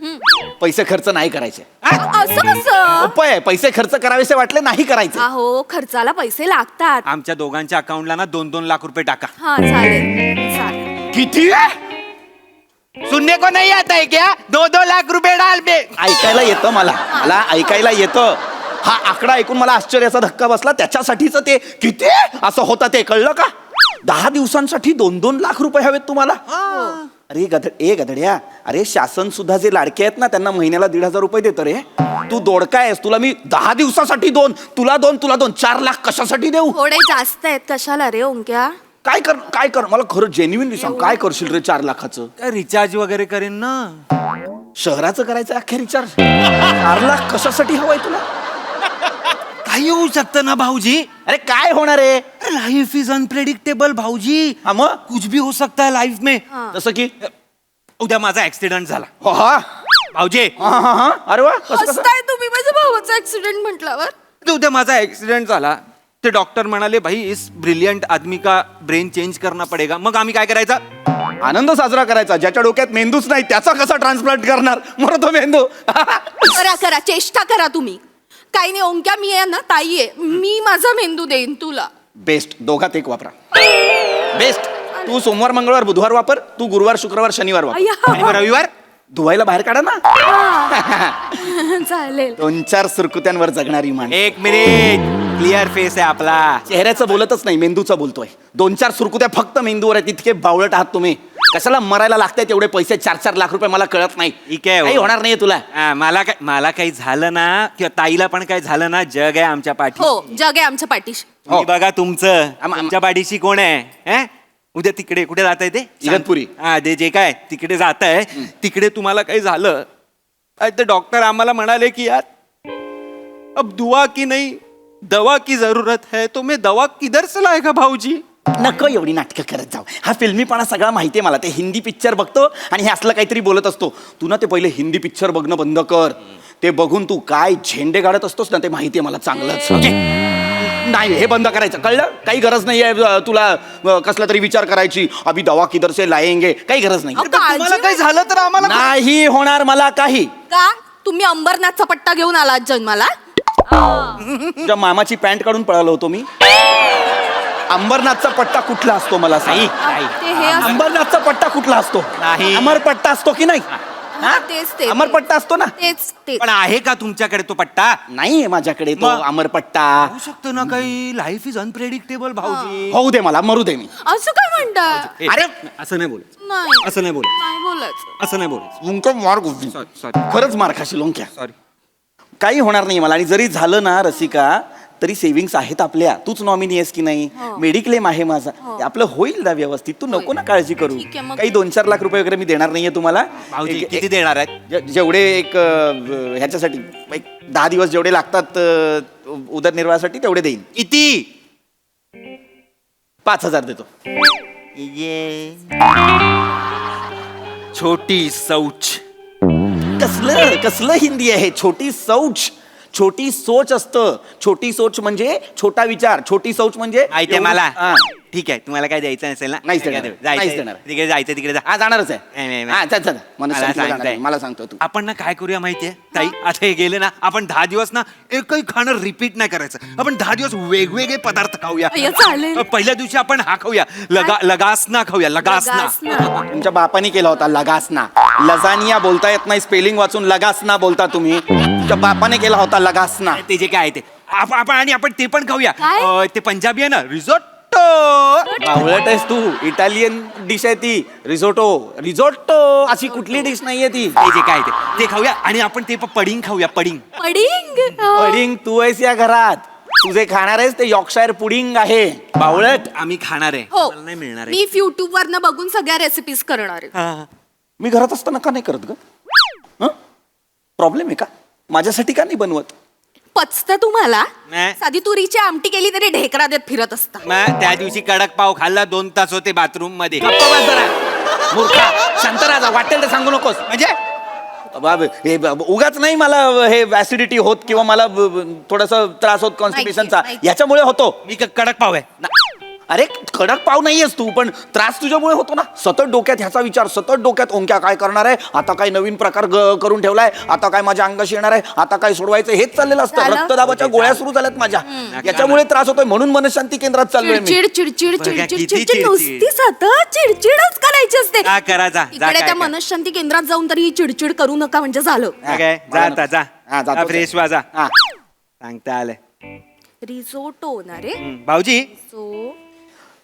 पैसे खर्च नाही करायचे. असं कसं? उपाय आहे, पैसे खर्च करावेसे वाटले नाही करायचे. अहो खर्चाला पैसे लागतात. आमच्या दोघांच्या अकाउंटला ना 2-2 लाख रुपये टाका. हा चालेल चालेल. किती? सुनने को नहीं आता है क्या? 2-2 लाख रुपये डाल बे. ऐकायला येतं मला ऐकायला येतं. हा आकडा ऐकून मला आश्चर्याचा धक्का बसला. त्याच्यासाठीच ते किती असं होतं ते कळलं का? 10 दिवसांसाठी 2-2 लाख रुपये हवेत तुम्हाला? अरे गधड्या, अरे शासन सुद्धा जे लाडके आहेत ना त्यांना महिन्याला 1,500 रुपये देतं रे. तू दोडका आहेस, तुला मी 10 दिवसासाठी 2, तुला 2 4 लाख कशासाठी देऊ? थोडे जास्त आहेत, कशाला रे ओंक्या? काय कर मला खरं जेन्युइनली सांग, काय करशील रे 4 लाखाचं? काय रिचार्ज वगैरे करेन ना. शहराचं करायचं अख्खे रिचार्ज. 4 लाख कशासाठी हवाय तुला? काही होऊ शकतं ना भाऊजी. अरे काय होणार आहे? लाइफ इज अनप्रेडिक्टेबल भाऊजी. हा मग कुछ भी हो सकता है लाइफ में. जसं की उद्या माझा ऍक्सिडेंट झाला हा भाऊजी. हा. अरे वा, कसं? हसताय तुम्ही माझ्या भावाचा ऍक्सिडेंट म्हटल्यावर? तो उद्या माझा ऍक्सिडेंट झाला, ते डॉक्टर म्हणाले भाई इस ब्रिलियंट आदमी का ब्रेन चेंज करना पडेगा. मग आम्ही काय करायचं? आनंद साजरा करायचा. ज्याच्या डोक्यात मेंदूच नाही त्याचा कसा ट्रान्सप्लांट करणार? मरतो मेंदू. करा चेष्टा करा तुम्ही. काही नाही ओंक्या, मी आहे ना ताई आहे, मी माझा मेंदू देईन तुला. बेस्ट, दोघात एक वापरा. बेस्ट. तू सोमवार मंगळवार बुधवार वापर, तू गुरुवार शुक्रवार शनिवार वापर, अय्या. आणि मग रविवार धुवायला बाहेर काढा ना. चालेल. 2-4 सुरकुत्यांवर जगणारी मान. 1 मिनिट, क्लिअर फेस आहे आपला. चेहऱ्याचं बोलतच नाही, मेंदूचं बोलतोय. 2-4 सुरकुत्या फक्त मेंदूवर आहेत. इतके बावळट आहात तुम्ही. कशाला मरायला लागतायत एवढे पैसे? 4-4 लाख रुपये मला कळत नाही. ठीक आहे, काही होणार नाहीये तुला. मला काही झालं ना किंवा ताईला पण काही झालं ना, जग आहे आमच्या पाठी. हो जग आहे आमच्या पाठीशी. तुम्ही बघा तुमचं, आमच्या पाठीशी कोण आहे? उद्या तिकडे कुठे जात आहे ते? इगतपुरी. हा, ते जे काय तिकडे जात आहे, तिकडे तुम्हाला काही झालं ते डॉक्टर आम्हाला म्हणाले की यार अब दुआ की नहीं दवा की जरूरत है, तो मैं दवा किधर से लाएगा भाऊजी? नको एवढी नाटकं करत जाऊ. हा फिल्मीपणा सगळा माहितीये मला. ते हिंदी पिक्चर बघतो आणि हे असलं काहीतरी बोलत असतो. तू ना ते पहिले हिंदी पिक्चर बघणं बंद कर. ते बघून तू काय झेंडे काढत असतोस ना ते माहितीये मला चांगलंच. नाही, हे बंद करायचं, कळलं? काही गरज नाहीये तुला कसला तरी विचार करायची. अभि दवा किधर से लाएंगे, काही गरज नाही. तुम्हाला काही झालं तर आम्हाला नाही होणार मला काही. का तुम्ही अंबरनाथचा पट्टा घेऊन आलात जन्माला? तुझ्या मामाची पॅन्ट काढून पळालो होतो मी. अंबरनाथचा पट्टा कुठला असतो मला सांग? ते हे असं- अंबरनाथचा पट्टा कुठला असतो? नाही. अमर पट्टा असतो की नाही? हा, तेच ते. अमर पट्टा असतो ना? तेच. पण आहे का तुमच्याकडे तो पट्टा? नाहीये माझ्याकडे तो मग? अमर पट्टा. होऊ शकतं ना काही. लाईफ इज अनप्रेडिक्टेबल भाऊजी. होऊ दे मला, मरू दे मी. असं काय म्हणता? अरे असं नाही बोलायचं, नाही असं नाही बोलायचं, नाही बोलायचं. असं नाही बोलायचं. मुंक मार गोष्टी. सॉरी खरंच मार खाशील लोंक्या. सॉरी. काही होणार नाही मला. आणि जरी झालं ना रसिका, तरी सेव्हिंग्स आहेत आपल्या. तूच नॉमिनी आहेस की नाही? मेडिक्लेम आहे माझा. ते आपलं होईल ना व्यवस्थित. तू नको ना काळजी करू. ठीक आहे, मग काही 2-4 लाख रुपये वगैरे मी देणार नाहीये तुम्हाला. भाऊजी किती देणार आहेत? जेवढे एक ह्याच्यासाठी एक 10 दिवस जेवढे लागतात उदरनिर्वाहासाठी तेवढे देईन. किती? 5,000 देतो. छोटी शौच. कसलं हिंदी आहे? छोटी शौच. छोटी सोच असतं. छोटी सोच म्हणजे छोटा विचार. छोटी शौच म्हणजे माहितीये मला. ठीक आहे, तुम्हाला काय द्यायचं नसेल ना? नाहीच देणार. नाहीच देणार. तिकडे जायचं, तिकडे जा. हा जाणारच नाही, आहे. नाही. हा, चल चल. मला सांगताय. मला सांगतो तू. आपण ना काय करूया माहितीये ताई? आता हे गेले ना, आपण 10 दिवस ना एकही खाणं रिपीट नाही करायचं. आपण 10 दिवस वेगवेगळे पदार्थ खाऊया. अय्या, चालेल. पहिल्या दिवशी आपण हा खाऊया, लगासना खाऊया. लगासना. तुमच्या बापानी केला होता लगासना. लजानिया बोलता येत नाही, स्पेलिंग वाचून लगासना बोलता तुम्ही. तुमच्या बापाने केला होता लगासना. ते जे काय आहे ते आपण ते पण खाऊया. काय? ते पंजाबी आहे ना, रिझोट्टो. मावळट आहेस तू. इटालियन डिश आहे ती. रिझोटो अशी कुठली डिश नाहीये ती. जे काय ते खाऊया आणि आपण ते पडिंग खाऊया. पडिंग पडिंग पुडिंग तू आहेस या घरात. तुझे खाणार आहेस ते यॉर्कशायर पुडिंग आहे. बावळट. आम्ही खाणार आहे. हो मला नाही मिळणार आहे. मी युट्यूब वरनं बघून सगळ्या रेसिपीज करणार आहे. मी घरात असताना का नाही करत ग? प्रॉब्लेम आहे का? माझ्यासाठी का नाही बनवत? पचतं तुम्हाला? नाही. साधी तुरीची आमटी केली तरी ढेकरा देत फिरत असता. मग त्या दिवशी कडक पाव खाल्ला 2 तास होते बाथरूम मध्ये. गप्प बस जरा. मूर्खा. शांत राहा. वाटेल ते सांगू नकोस. म्हणजे उगाच नाही मला हे ऍसिडिटी होत किंवा मला थोडासा त्रास होत कॉन्स्टिपेशनचा. माहिती. याच्यामुळे होतो. मी कडक पाव आहे. अरे कडक पाव नाहीयेस तू, पण त्रास तुझ्यामुळे होतो ना. सतत डोक्यात ह्याचा विचार, सतत डोक्यात ओंक्या काय करणार आहे, आता काय नवीन प्रकार करून ठेवलाय, आता काय माझ्या अंगाशी येणार आहे, आता काय सोडवायचं, हेच चाललेलं असतं. झालं? रक्तदाबाच्या गोळ्या सुरू झाल्यात माझ्या. याच्यामुळे त्रास होतोय. म्हणून मनशांती केंद्रात चाललोय मी. चिडचिड चिडचिड बघा, चिडचिड किती चिडचिड चिडचिड. नुसती सतत चिडचिडच करायची असते. जा करा, जा इकडे काय त्या कर. मनशांती केंद्रात जाऊन तरी ही चिडचिड करू नका म्हणजे झालं. काय जा आता जा. हा, जातो. फ्रेश वा जा. हा. सांगता आलंय. रिझोटो ना रे. भाऊजी सो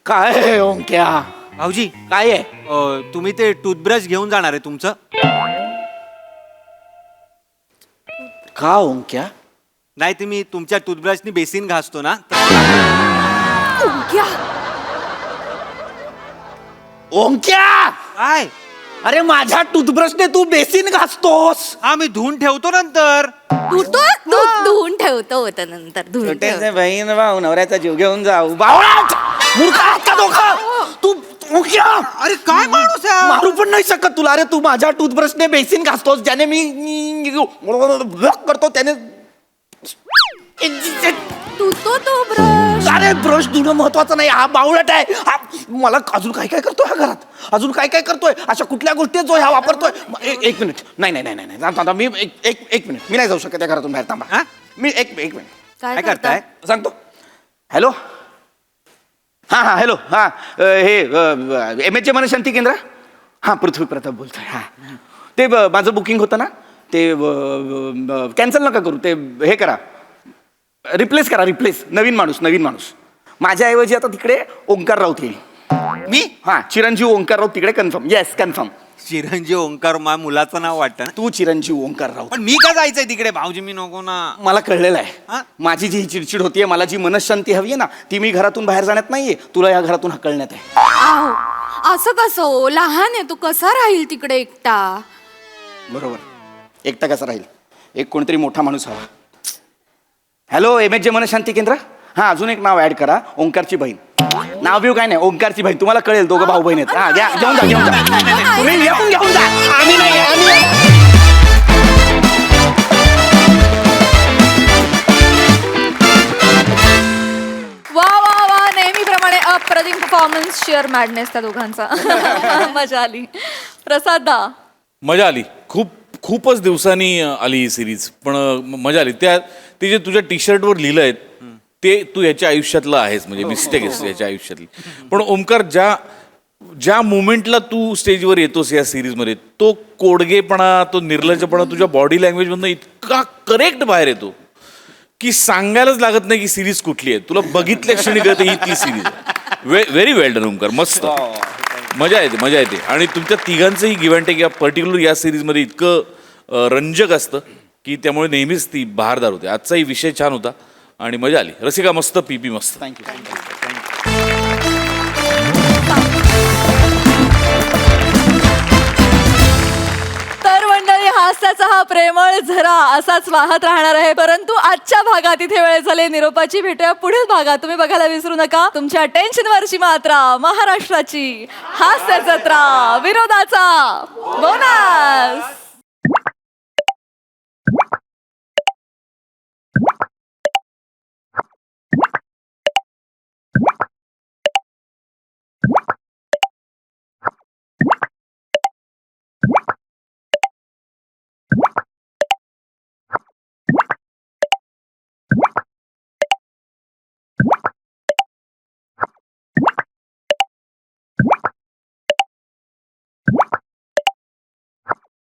काय आहे ओंक्या? भाऊजी काय आहे? तुम्ही ते टूथब्रश घेऊन जाणार आहे तुमचं? का ओंक्या? नाही तुम्ही तुमच्या टूथब्रशनी बेसिन घासतो ना. ओंक्या. ओंक्या. काय? अरे माझ्या टूथब्रशने तू बेसिन घासतोस. हा मी धुवून ठेवतो नंतर. धुवून ठेवतो होतं नंतर धुवून ठेवतो. बहीण भाऊ नवऱ्याचा जीव घेऊन जाऊ. बावळट. मूर्ख आहेस का दोघं? तू ओंक्या. अरे काय माणूस आहे? मारू पण नाही शकत तुला. अरे तू माझ्या टूथब्रशने बेसिन घासतोस, ज्याने मी करतो त्याने. तो ब्रश. अरे ब्रश धुणं महत्वाचं नाही. हा बावळट आहे. हा मला अजून काय काय करतोय हा घरात. अजून काय काय करतोय. अशा कुठल्या गोष्टी जो ह्या वापरतोय. एक मिनिट. नाही आता मी एक मिनिट. मी नाही जाऊ शकत या घरातून बाहेर. थांबा. मी एक मिनिट. काय करताय? सांगतो. हॅलो. हा हॅलो. हा हे MH मनशांती केंद्र. हा पृथ्वी प्रताप बोलतोय. हा ते माझं बुकिंग होतं ना ते कॅन्सल नका करू. ते हे करा, रिप्लेस करा. नवीन माणूस माझ्याऐवजी आता तिकडे ओंकार राऊत येईल. मी? हा चिरंजीव ओंकार राऊत तिकडे कन्फर्म. Yes confirm. चिरंजीव ओंकार माझ्या मुलाचं नाव वाटतं ना. तू चिरंजीव ओंकार राऊत. पण मी का जायचंय तिकडे? भाऊजी मी नको ना. मला कळलेलं हा? आहे. माझी जी चिडचिड होतीये, मला जी मनशांती हवी आहे ना, ती मी घरातून बाहेर जाण्यात नाहीये, तुला या घरातून हकलण्यात आहे. आहो, असं कसं हो? लहान आहे तू, कसा राहील तिकडे एकटा? बरोबर. एकटा कसा राहील? एक कोणतरी मोठा माणूस हवा. हॅलो MH मनशांती केंद्र. हा अजून एक नाव ऍड करा. ओंकारची बहीण. नाव बिव काय नाही. ओंकारची बहीण. तुम्हाला कळेल. दोघं भाऊ बहीण आहेत. हा घेऊन जा. तुम्ही घेऊन जा. आम्ही नाही. वा वा वा नेहमीप्रमाणे अप्रतिम परफॉर्मन्स. शेअर मॅडनेस त्या दोघांचा. मजा आली. प्रसाद दा. मजा आली. खूपच दिवसांनी आली ही सिरीज, पण मजा आली. ते जे तुझ्या टी शर्टवर लिहिलं आहे ते तू याच्या आयुष्यातलं आहेस, म्हणजे मिस्टेक आहेस याच्या आयुष्यातली. पण ओमकार, ज्या मुमेंटला तू स्टेजवर येतोस या सिरीजमध्ये, तो कोडगेपणा, तो निर्लज्जपणा तुझ्या बॉडी लँग्वेजमधनं इतका करेक्ट बाहेर येतो की सांगायलाच लागत नाही की सिरीज कुठली आहे. तुला बघितल्या क्षणी कळते ही ती सिरीज आहे. व्हेरी वेल डन ओमकार. मस्त. मजा येते. आणि तुमच्या तिघांचंही गिव्ह अँड टेक या पर्टिक्युलर या सिरीजमध्ये इतकं रंजक असतं की त्यामुळे नेहमीच ती बहारदार होते. आजचाही विषय छान होता आणि मजा आली. रसिका मस्त, पीपी मस्त. थँक्यू. तर मंडळी, हास्याचा हा प्रेमळ झरा असाच वाहत राहणार आहे. परंतु आजच्या भागात इथे वेळ झाली निरोपाची. भेटूया पुढील भागात. तुम्ही बघायला विसरू नका तुमच्या टेन्शनवरची मात्रा, महाराष्ट्राची हास्य जत्रा, विनोदाचा बोनस.